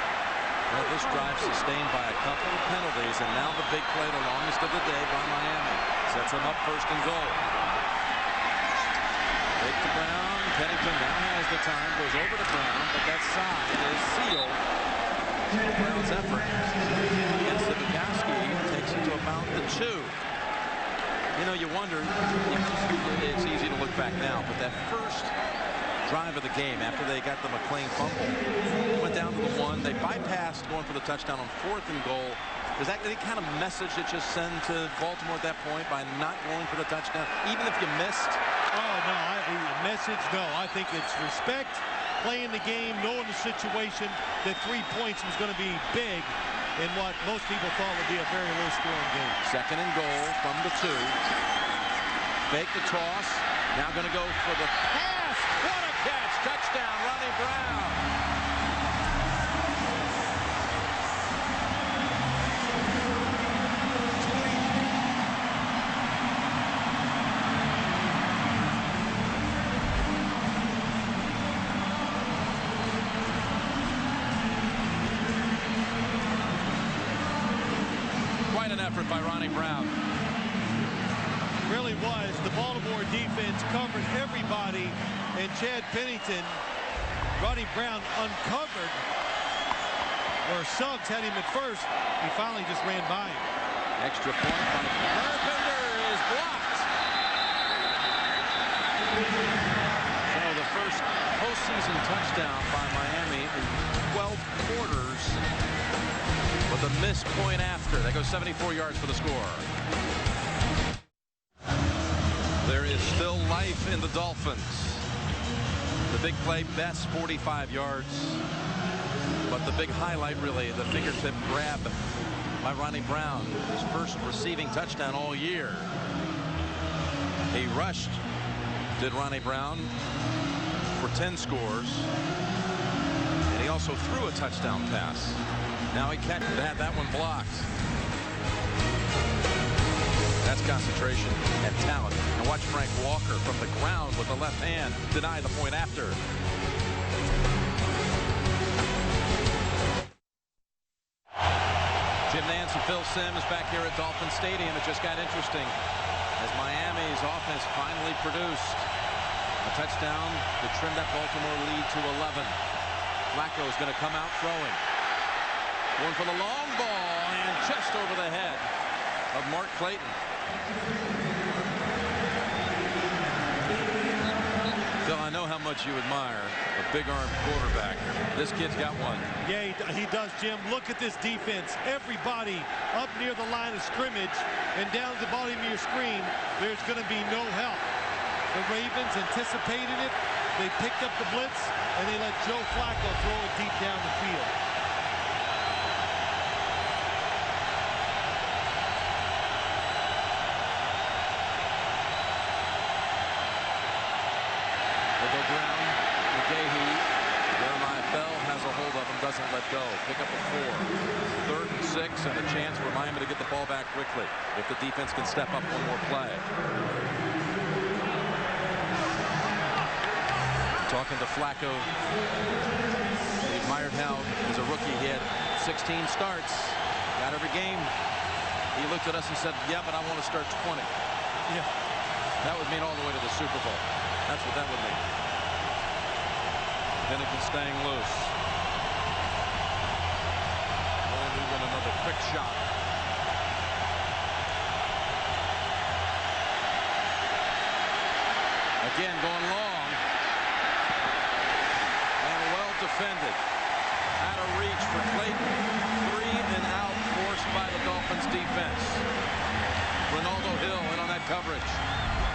Well, this drive sustained by a couple of penalties, and now the big play, the longest of the day by Miami. Sets them up 1st and goal. Fake to Brown. Pennington now has the time, goes over to Brown, but that side is sealed. Brown's effort against Zibikowski takes it to about the 2. You wonder, it's easy to look back now, but that first drive of the game after they got the McClain fumble, went down to the 1. They bypassed going for the touchdown on 4th and goal. Is that any kind of message that you send to Baltimore at that point by not going for the touchdown, even if you missed? Oh, no, message, no. I think it's respect, playing the game, knowing the situation, that 3 points was going to be big in what most people thought would be a very low-scoring game. 2nd and goal from the 2. Fake the toss. Now going to go for the pass. What a catch. Touchdown, Ronnie Brown. Effort by Ronnie Brown. Really was. The Baltimore defense covered everybody, and Chad Pennington, Ronnie Brown uncovered where Suggs had him at first. He finally just ran by him. Extra point by Carpenter is blocked. So the first postseason touchdown by Miami in 12 quarters with a missed point after. That goes 74 yards for the score. There is still life in the Dolphins. The big play, best 45 yards. But the big highlight, really, the fingertip grab by Ronnie Brown, his first receiving touchdown all year. He rushed, did Ronnie Brown, for 10 scores. And he also threw a touchdown pass. Now he had that one blocked. That's concentration and talent. And watch Frank Walker from the ground with the left hand deny the point after. Jim Nance and Phil Simms back here at Dolphin Stadium. It just got interesting as Miami's offense finally produced a touchdown to trim that Baltimore lead to 11. Flacco is going to come out throwing. Going for the long ball and just over the head of Mark Clayton. Phil, I know how much you admire a big-armed quarterback. This kid's got one. Yeah, he does, Jim. Look at this defense. Everybody up near the line of scrimmage and down at the bottom of your screen, there's going to be no help. The Ravens anticipated it. They picked up the blitz, and they let Joe Flacco throw it deep down the field. Doesn't let go. Pick up a 4. 3rd and 6 and a chance for Miami to get the ball back quickly if the defense can step up one more play. Talking to Flacco, he admired how as a rookie he had 16 starts, got every game. He looked at us and said, yeah, but I want to start 20. Yeah, that would mean all the way to the Super Bowl. That's what that would mean. Pennington staying loose. Another quick shot. Again going long. And well defended. Out of reach for Clayton. 3 and out forced by the Dolphins defense. Ronaldo Hill in on that coverage.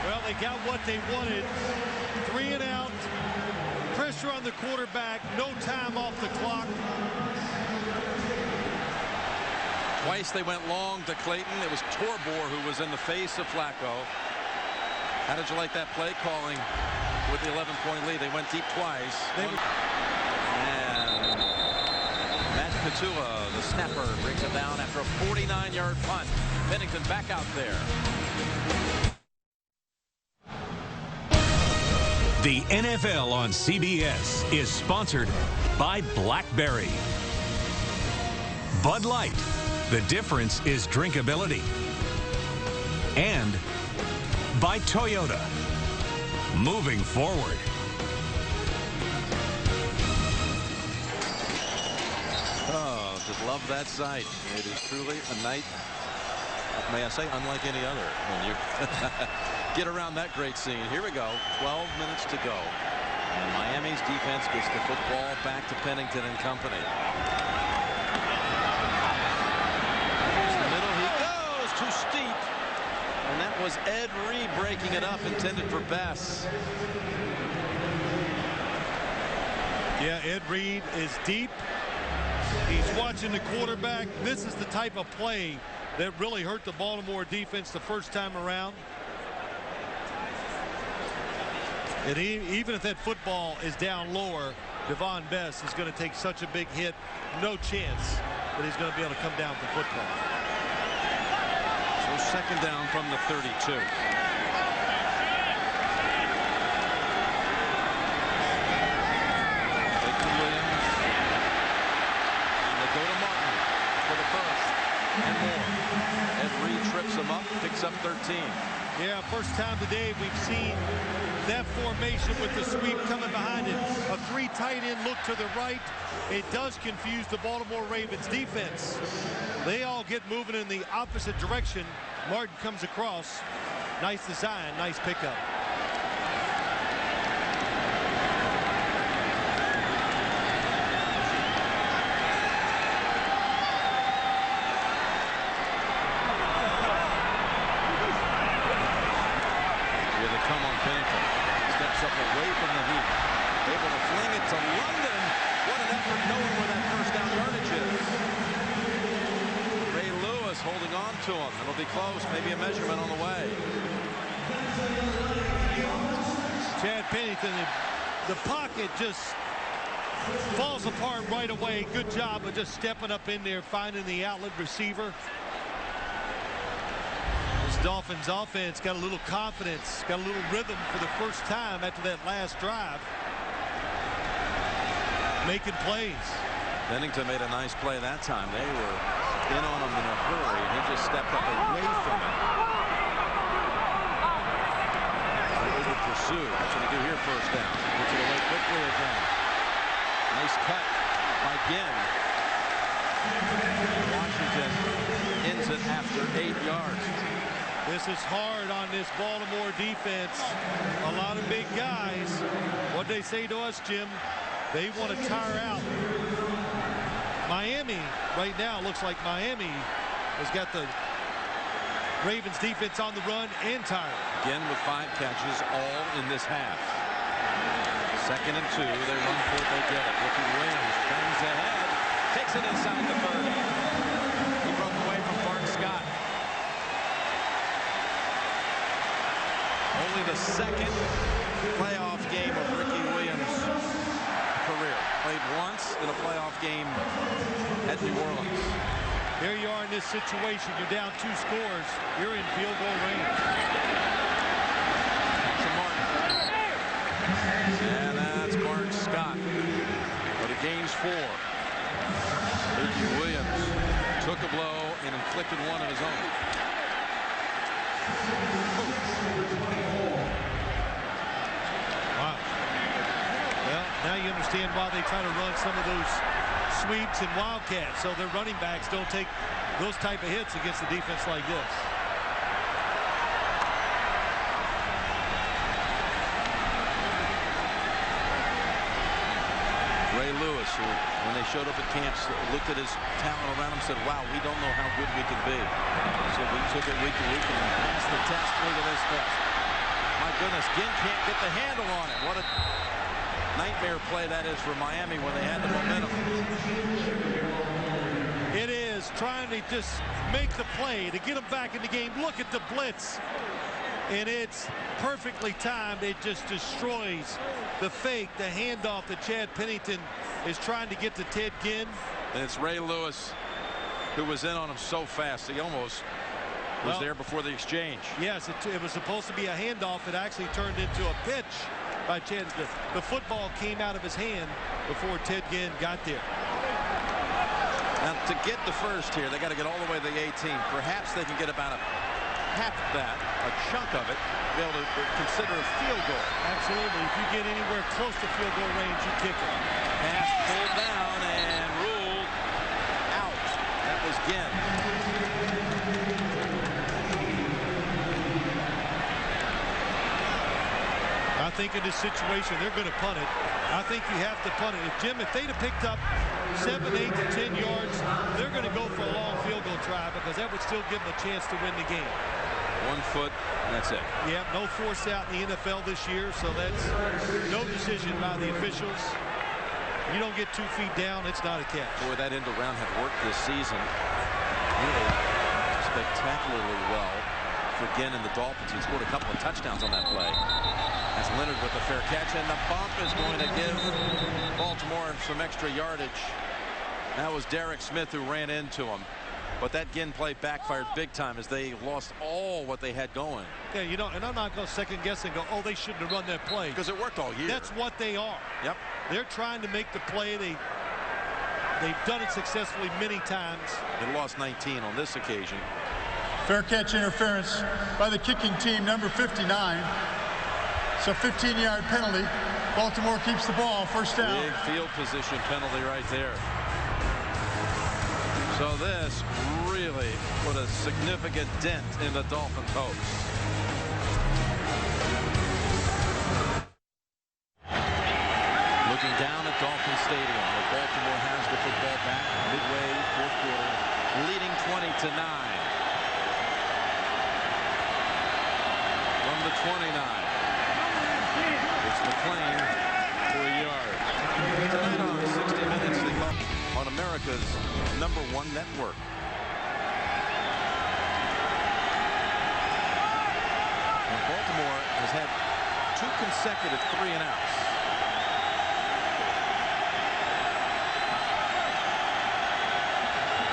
Well, they got what they wanted. 3 and out. Pressure on the quarterback. No time off the clock. Twice they went long to Clayton. It was Torbor who was in the face of Flacco. How did you like that play calling with the 11-point lead? They went deep twice. And Matt Patua, the snapper, brings it down after a 49-yard punt. Pennington back out there. The NFL on CBS is sponsored by BlackBerry. Bud Light. The difference is drinkability. And by Toyota. Moving forward. Oh, just love that sight. It is truly a night, may I say, unlike any other. When you get around that great scene. Here we go. 12 minutes to go. And Miami's defense gets the football back to Pennington and company. Too steep, and that was Ed Reed breaking it up, intended for Bess. Yeah, Ed Reed is deep. He's watching the quarterback. This is the type of play that really hurt the Baltimore defense the first time around. And even if that football is down lower, Devon Bess is going to take such a big hit. No chance that he's going to be able to come down with the football. So second down from the 32. And they go to Martin for the first and more. Ed Reed trips him up. picks up 13. Yeah, first time today we've seen that formation with the sweep coming behind it. A 3 tight end look to the right. It does confuse the Baltimore Ravens defense. They all get moving in the opposite direction. Martin comes across. Nice design, nice pickup. To him. It'll be close. Maybe a measurement on the way. Chad Pennington, the pocket just falls apart right away. Good job of just stepping up in there, finding the outlet receiver. This Dolphins offense got a little confidence, got a little rhythm for the first time after that last drive. Making plays. Pennington made a nice play that time. They were in on him in a hurry, and he just stepped up away from it. They would pursue. That's what they do here, first down. Puts it away quickly again. Nice cut by Ginn. Washington ends it after 8 yards. This is hard on this Baltimore defense. A lot of big guys. What they say to us, Jim, they want to tire out. Miami right now looks like Miami has got the Ravens defense on the run and tired. Again with 5 catches all in this half. 2nd and 2. They run for it. They get it. Ricky Williams comes ahead. Takes it inside the 30. He broke away from Bart Scott. Only the 2nd playoff game of Ricky Williams' career. Played once in a playoff game at New Orleans. Here you are in this situation. You're down 2 scores. You're in field goal range. To Martin. And that's Bart Scott. But it gains 4. Ricky Williams took a blow and inflicted one of his own. Wow. Well, now you understand why they try to run some of those sweeps and wildcats, so their running backs don't take those type of hits against a defense like this. Ray Lewis, who, when they showed up at camps, looked at his talent around him, said, wow, we don't know how good we can be. So we took it week to week and passed the test. Look at this test. My goodness, Ginn can't get the handle on it. What a nightmare play that is for Miami when they had the momentum. It is trying to just make the play to get them back in the game. Look at the blitz. And it's perfectly timed. It just destroys the fake, the handoff that Chad Pennington is trying to get to Ted Ginn. And it's Ray Lewis who was in on him so fast. He almost was there before the exchange. Yes, it was supposed to be a handoff. It actually turned into a pitch by Chad. The football came out of his hand before Ted Ginn got there. Now, to get the first here, they got to get all the way to the 18. Perhaps they can get about half that, a chunk of it, to be able to consider a field goal. Absolutely. If you get anywhere close to field goal range, you kick it. Pass pulled down and ruled out. That was Ginn. I think in this situation, they're going to punt it. I think you have to punt it. If they'd have picked up 7, 8 to 10 yards, they're going to go for a long field goal try because that would still give them a chance to win the game. 1 foot, and that's it. Yeah, no force out in the NFL this year, so that's no decision by the officials. You don't get 2 feet down, it's not a catch. Boy, that end around had worked this season really spectacularly well for Ginn and the Dolphins. He scored a couple of touchdowns on that play. That's Leonard with a fair catch, and the bump is going to give Baltimore some extra yardage. That was Derek Smith who ran into him. But that Ginn play backfired big time as they lost all what they had going. Yeah, you know, and I'm not going to second guess and go, oh, they shouldn't have run that play. Because it worked all year. That's what they are. Yep. They're trying to make the play. They've done it successfully many times. They lost 19 on this occasion. Fair catch interference by the kicking team, number 59. It's a 15-yard penalty. Baltimore keeps the ball, first down. Big field position penalty right there. So this really put a significant dent in the Dolphins' hopes. Looking down at Dolphin Stadium, where Baltimore has the football back midway fourth quarter, leading 20-9. From the 29. It's McClain for a yard. Tonight on 60 Minutes, they come on America's #1 network. And Baltimore has had 2 consecutive 3-and-outs.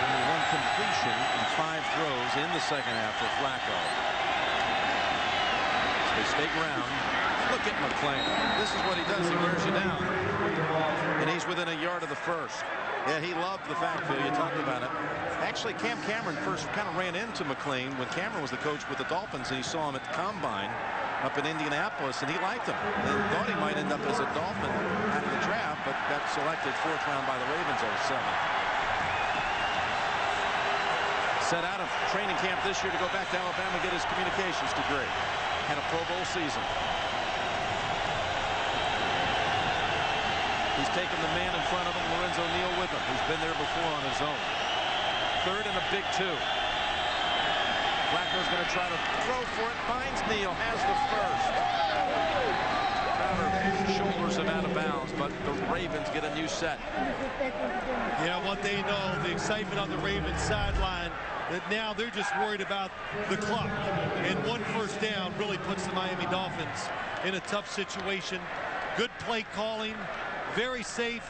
Only 1 completion in 5 throws in the second half for Flacco. So they stay ground. Look at McClain. This is what he does. He wears you down. And he's within a yard of the first. Yeah, he loved the backfield. You talked about it. Actually, Cam Cameron first kind of ran into McClain when Cameron was the coach with the Dolphins, and he saw him at the Combine up in Indianapolis, and he liked him. And thought he might end up as a Dolphin out of the draft, but got selected 4th round by the Ravens 07. Set out of training camp this year to go back to Alabama and get his communications degree. Had a Pro Bowl season. He's taken the man in front of him, Lorenzo Neal, with him. He's been there before on his own. 3rd and a big 2. Flacco's going to try to throw for it. Finds Neal, has the first. Crowder shoulders him out of bounds, but the Ravens get a new set. Yeah, what they know, the excitement on the Ravens sideline, that now they're just worried about the clock. And 1 first down really puts the Miami Dolphins in a tough situation. Good play calling. Very safe,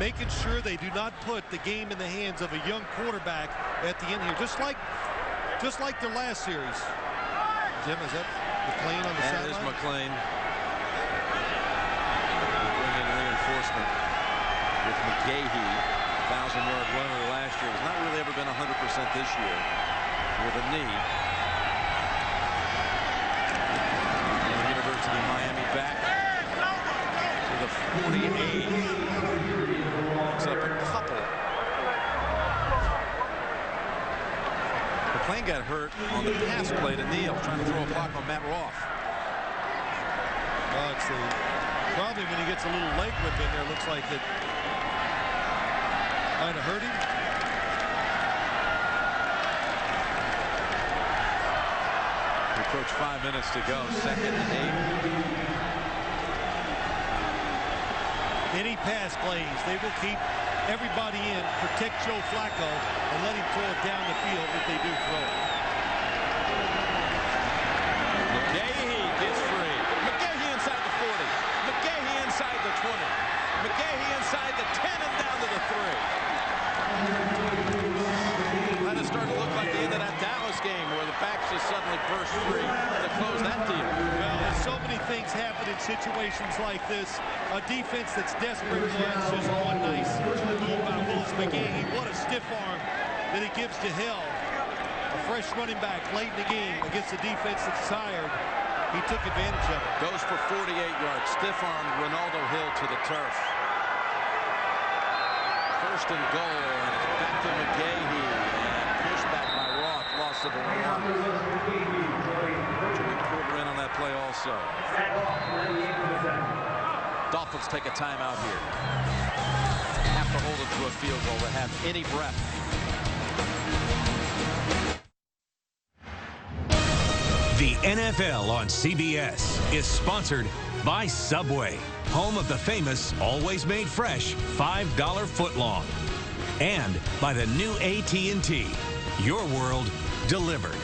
making sure they do not put the game in the hands of a young quarterback at the end here, just like their last series. Jim, is that McClain on the sideline? That is McClain. Bring in reinforcement with McGahee, 1,000-yard runner last year. Has not really ever been 100% this year with a knee. University of Miami back. The 48. Picks up a couple. McClain got hurt on the pass play to Neal, trying to throw a block on Matt Roth. Well, it's probably when he gets a little leg whip in there, looks like it might have hurt him. We approach 5 minutes to go. 2nd and 8. Any pass plays, they will keep everybody in, protect Joe Flacco, and let him throw it down the field if they do throw it. McGahee gets free. McGahee inside the 40. McGahee inside the 20. McGahee inside the 10 and down to the 3. That is starting to look like the end of that Dallas game where the backs just suddenly burst free to close that deal. Well, there's so many things happen in situations like this. A defense that's desperate was just one nice move by Willis McGahee. What a stiff arm that he gives to Hill. A fresh running back late in the game against a defense that's tired. He took advantage of it. Goes for 48 yards. Stiff arm Ronaldo Hill to the turf. 1st and goal, and it's back to McGahee, and pushed back by Roth. Loss of the 1. Joey Porter in on that play also. Dolphins take a timeout here. Have to hold it to a field goal to have any breath. The NFL on CBS is sponsored by Subway, home of the famous always made fresh $5 footlong, and by the new AT&T, your world delivered.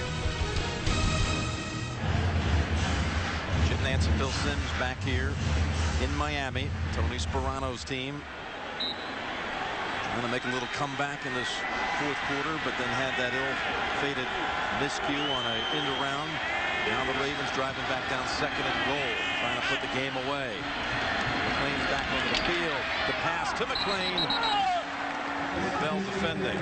Jim Nantz and Bill Sims back here in Miami. Tony Sperano's team trying to make a little comeback in this 4th quarter, but then had that ill-fated miscue on an end around. Now the Ravens driving back down 2nd and goal, trying to put the game away. McClain's back onto the field. The pass to McClain. With Bell defending.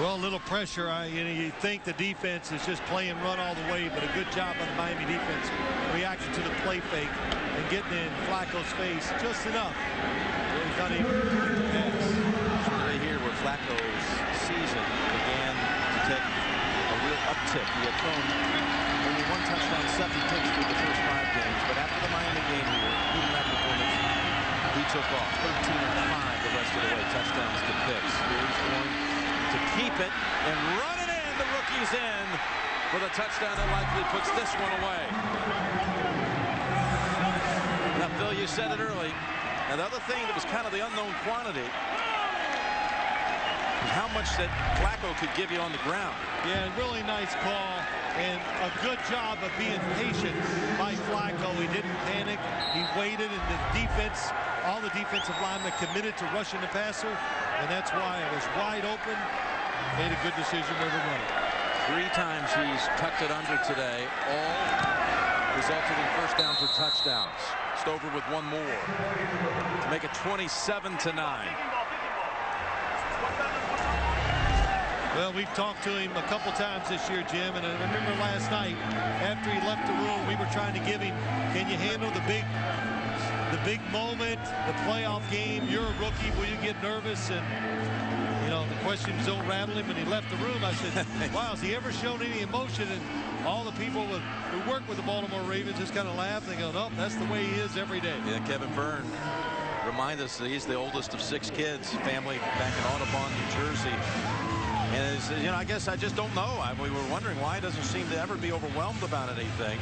Well, a little pressure. You think the defense is just playing run all the way, but a good job on the Miami defense reacting to the play fake and getting in Flacco's face just enough. He's not able to pass. Right here where Flacco's season began to take a real uptick. He had thrown only 1 touchdown, 7 picks through the first 5 games, but after the Miami game here, even that performance, he took off 13 of 5 the rest of the way, touchdowns to picks. Here's going to keep it and run it in. The rookie's in for the touchdown that likely puts this one away. Now, Phil, you said it early. And the other thing that was kind of the unknown quantity, how much that Flacco could give you on the ground. Yeah, really nice call and a good job of being patient by Flacco. He didn't panic. He waited, and the defense, all the defensive linemen committed to rushing the passer, and that's why it was wide open. Made a good decision where to run it. 3 times he's tucked it under today, all resulting in first downs or touchdowns. Stover with 1 more to make it 27-9. Well, we've talked to him a couple times this year, Jim, and I remember last night after he left the room, we were trying to give him, can you handle the big moment, the playoff game? You're a rookie. Will you get nervous? And you know, the questions don't rattle him, and he left the room. I said, wow, has he ever shown any emotion? And all the people who work with the Baltimore Ravens just kind of laugh. They go, nope, that's the way he is every day. Yeah, Kevin Byrne remind us that he's the oldest of 6 kids, family back in Audubon, New Jersey. And it's, you know, I guess I just don't know. We were wondering why he doesn't seem to ever be overwhelmed about anything.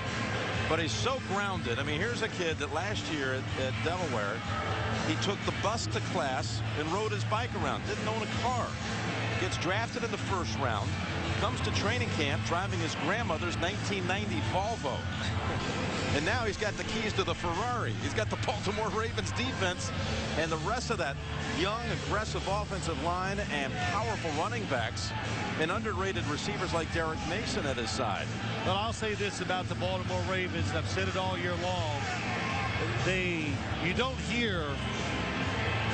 But he's so grounded. I mean, here's a kid that last year at Delaware, he took the bus to class and rode his bike around. Didn't own a car. Gets drafted in the 1st round. Comes to training camp driving his grandmother's 1990 Volvo. And now he's got the keys to the Ferrari. He's got the Baltimore Ravens defense and the rest of that young, aggressive offensive line and powerful running backs and underrated receivers like Derek Mason at his side. Well, I'll say this about the Baltimore Ravens. I've said it all year long. You don't hear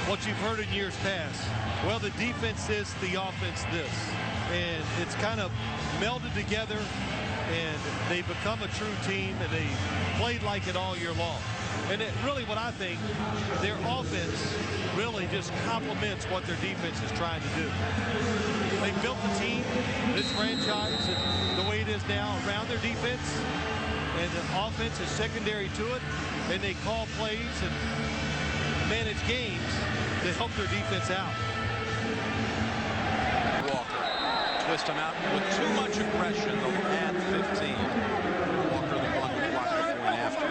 what you've heard in years past. Well, the defense this, the offense this. And it's kind of melded together, and they've become a true team, and they played like it all year long. And really what I think, their offense really just complements what their defense is trying to do. They built the team, this franchise, and the way it is now around their defense, and the offense is secondary to it, and they call plays and manage games to help their defense out. Twist him out with too much aggression at 15. Walker the one who blocked the point after.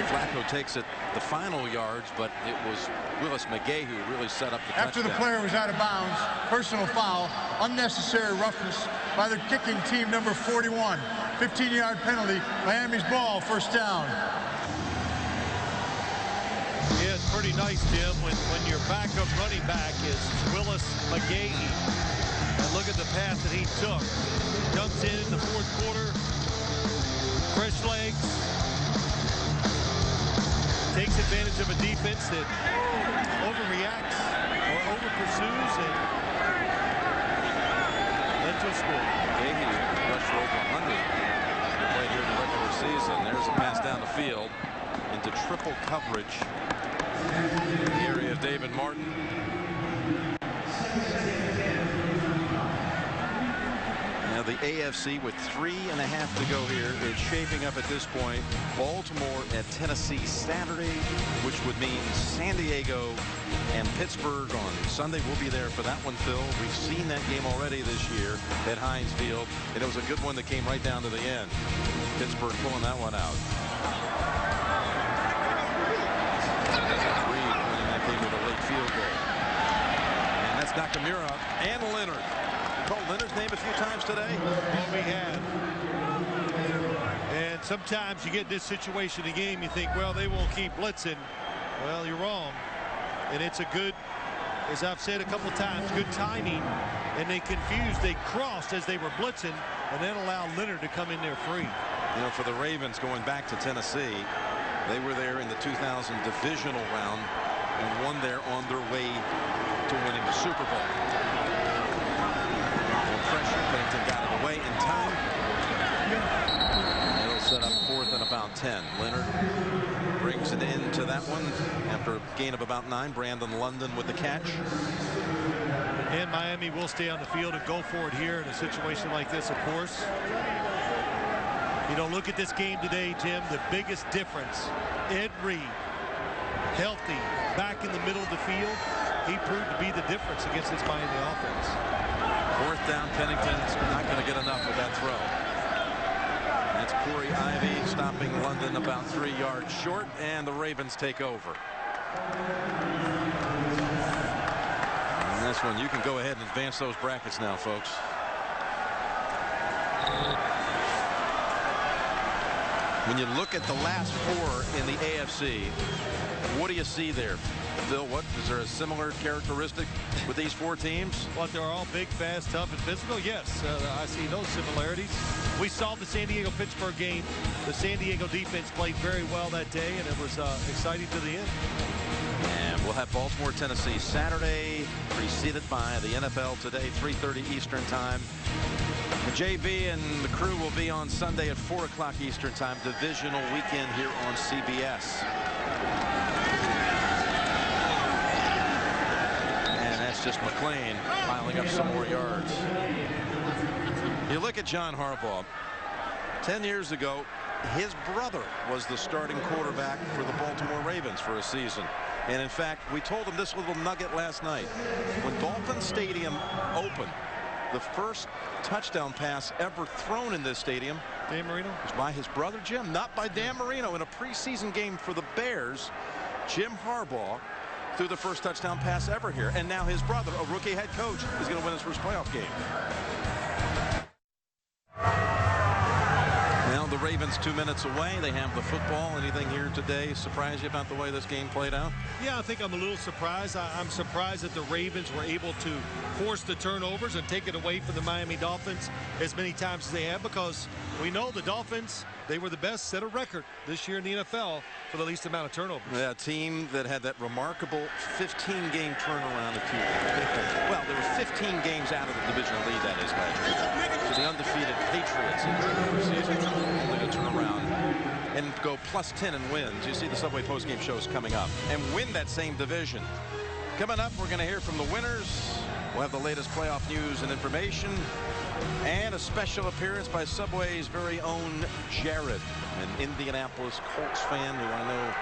Flacco takes it the final yards, but it was Willis McGay who really set up the touchdown. After the player was out of bounds, personal foul, unnecessary roughness by the kicking team number 41. 15-yard penalty, Miami's ball, 1st down. Yeah, it's pretty nice, Jim, when your backup running back is Willis McGahee. And look at the pass that he took. Comes in the 4th quarter, fresh legs, takes advantage of a defense that overreacts or over-pursues, and led to a score. McGahee rushed for over 100 right here in the regular season. There's a pass down the field into triple coverage in the area of David Martin. Now the AFC with 3.5 to go here is shaping up at this point. Baltimore at Tennessee Saturday, which would mean San Diego and Pittsburgh on Sunday. We'll be there for that one, Phil. We've seen that game already this year at Heinz Field, and it was a good one that came right down to the end. Pittsburgh pulling that one out. Reed winning that game with a late field goal. And that's Nakamura and Leonard. Called Leonard's name a few times today. Well, we have. And sometimes you get in this situation in the game, you think, well, they won't keep blitzing. Well, you're wrong. And it's a good, as I've said a couple times, good timing. And they confused, they crossed as they were blitzing, and then allowed Leonard to come in there free. You know, for the Ravens going back to Tennessee, They were there in the 2000 divisional round and won there on their way to winning the Super Bowl. No pressure. Pennington got it away in time. It'll set up 4th and about 10. Leonard brings it into that one after a gain of about 9. Brandon London with the catch. And Miami will stay on the field and go for it here in a situation like this, of course. You know, look at this game today, Jim. The biggest difference, Ed Reed, healthy, back in the middle of the field. He proved to be the difference against this Miami offense. 4th down, Pennington's not going to get enough with that throw. That's Corey Ivy stopping London about 3 yards short, and the Ravens take over. And this one, you can go ahead and advance those brackets now, folks. When you look at the last 4 in the AFC, what do you see there? Bill, what is there a similar characteristic with these 4 teams? Well, they're all big, fast, tough, and physical. Yes, I see those similarities. We saw the San Diego-Pittsburgh game. The San Diego defense played very well that day, and it was exciting to the end. And we'll have Baltimore, Tennessee Saturday, preceded by the NFL today, 3:30 Eastern time. The JV and the crew will be on Sunday at 4 o'clock Eastern time. Divisional weekend here on CBS. And that's just McClain piling up some more yards. You look at John Harbaugh. 10 years ago, his brother was the starting quarterback for the Baltimore Ravens for a season. And in fact, we told him this little nugget last night. When Dolphin Stadium opened, the first touchdown pass ever thrown in this stadium, Dan Marino, was by his brother Jim, not by Dan Marino. In a preseason game for the Bears, Jim Harbaugh threw the first touchdown pass ever here. And now his brother, a rookie head coach, is going to win his first playoff game. Now the Ravens 2 minutes away. They have the football. Anything here today surprise you about the way this game played out? Yeah, I think I'm a little surprised. I'm surprised that the Ravens were able to force the turnovers and take it away from the Miami Dolphins as many times as they have, because we know the Dolphins, they were the best, set a record this year in the NFL for the least amount of turnovers. Yeah, a team that had that remarkable 15-game turnaround. Well, there were 15 games out of the divisional lead, that is, last year. So the undefeated Patriots in the regular season only to turn around and go +10 in wins. You see the Subway postgame shows coming up and win that same division. Coming up, we're going to hear from the winners. We'll have the latest playoff news and information, and a special appearance by Subway's very own Jared, an Indianapolis Colts fan who I know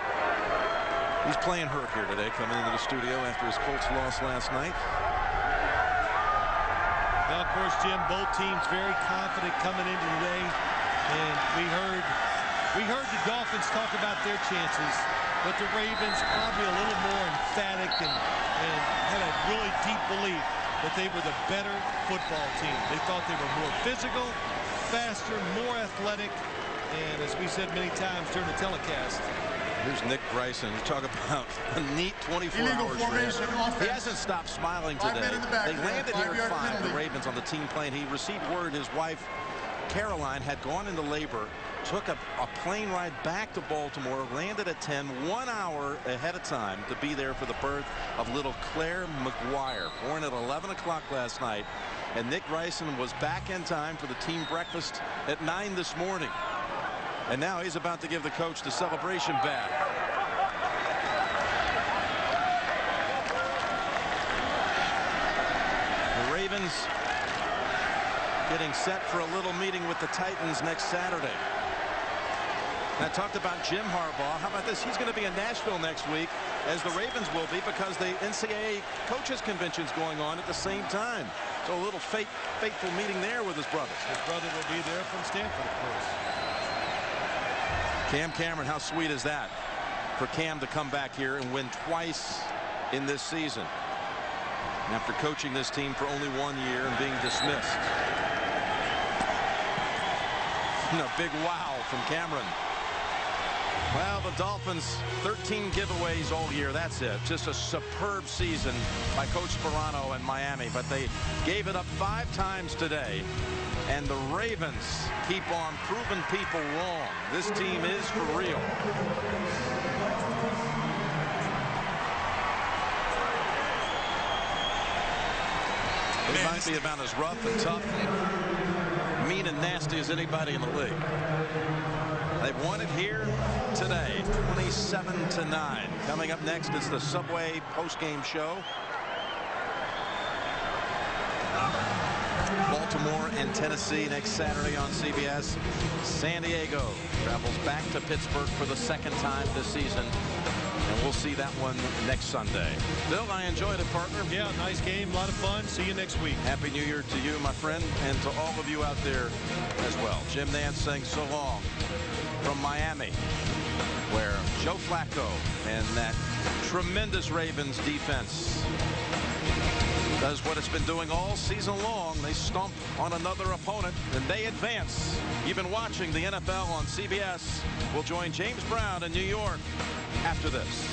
he's playing hurt here today, coming into the studio after his Colts loss last night. Now, of course, Jim, both teams very confident coming into today, and we heard the Dolphins talk about their chances, but the Ravens probably a little more emphatic and had a really deep belief that they were the better football team. They thought they were more physical, faster, more athletic, and as we said many times during the telecast, here's Nick Bryson. You talk about a neat 24 hours. He hasn't stopped smiling today. They landed here at 5, the Ravens, on the team plane. He received word his wife Caroline had gone into labor, took a plane ride back to Baltimore, landed at 10, 1 hour ahead of time to be there for the birth of little Claire McGuire, born at 11 o'clock last night. And Nick Bryson was back in time for the team breakfast at 9 this morning. And now he's about to give the coach the celebration bat. The Ravens getting set for a little meeting with the Titans next Saturday. I talked about Jim Harbaugh. How about this? He's going to be in Nashville next week, as the Ravens will be, because the NCAA coaches convention's going on at the same time. So a little fateful meeting there with his brother. His brother will be there from Stanford, of course. Cam Cameron, how sweet is that for Cam to come back here and win twice in this season after coaching this team for only 1 year and being dismissed. A big wow from Cameron. Well, the Dolphins, 13 giveaways all year. That's it. Just a superb season by Coach Sparano and Miami. But they gave it up 5 times today. And the Ravens keep on proving people wrong. This team is for real. They might be about as rough and tough and mean and nasty as anybody in the league. They've won it here today, 27-9. Coming up next is the Subway postgame show. Baltimore and Tennessee next Saturday on CBS. San Diego travels back to Pittsburgh for the 2nd time this season. And we'll see that one next Sunday. Bill, I enjoyed it, partner. Yeah, nice game, a lot of fun. See you next week. Happy New Year to you, my friend, and to all of you out there as well. Jim Nantz saying so long from Miami, where Joe Flacco and that tremendous Ravens defense does what it's been doing all season long. They stomp on another opponent and they advance. You've been watching the NFL on CBS. We'll join James Brown in New York after this.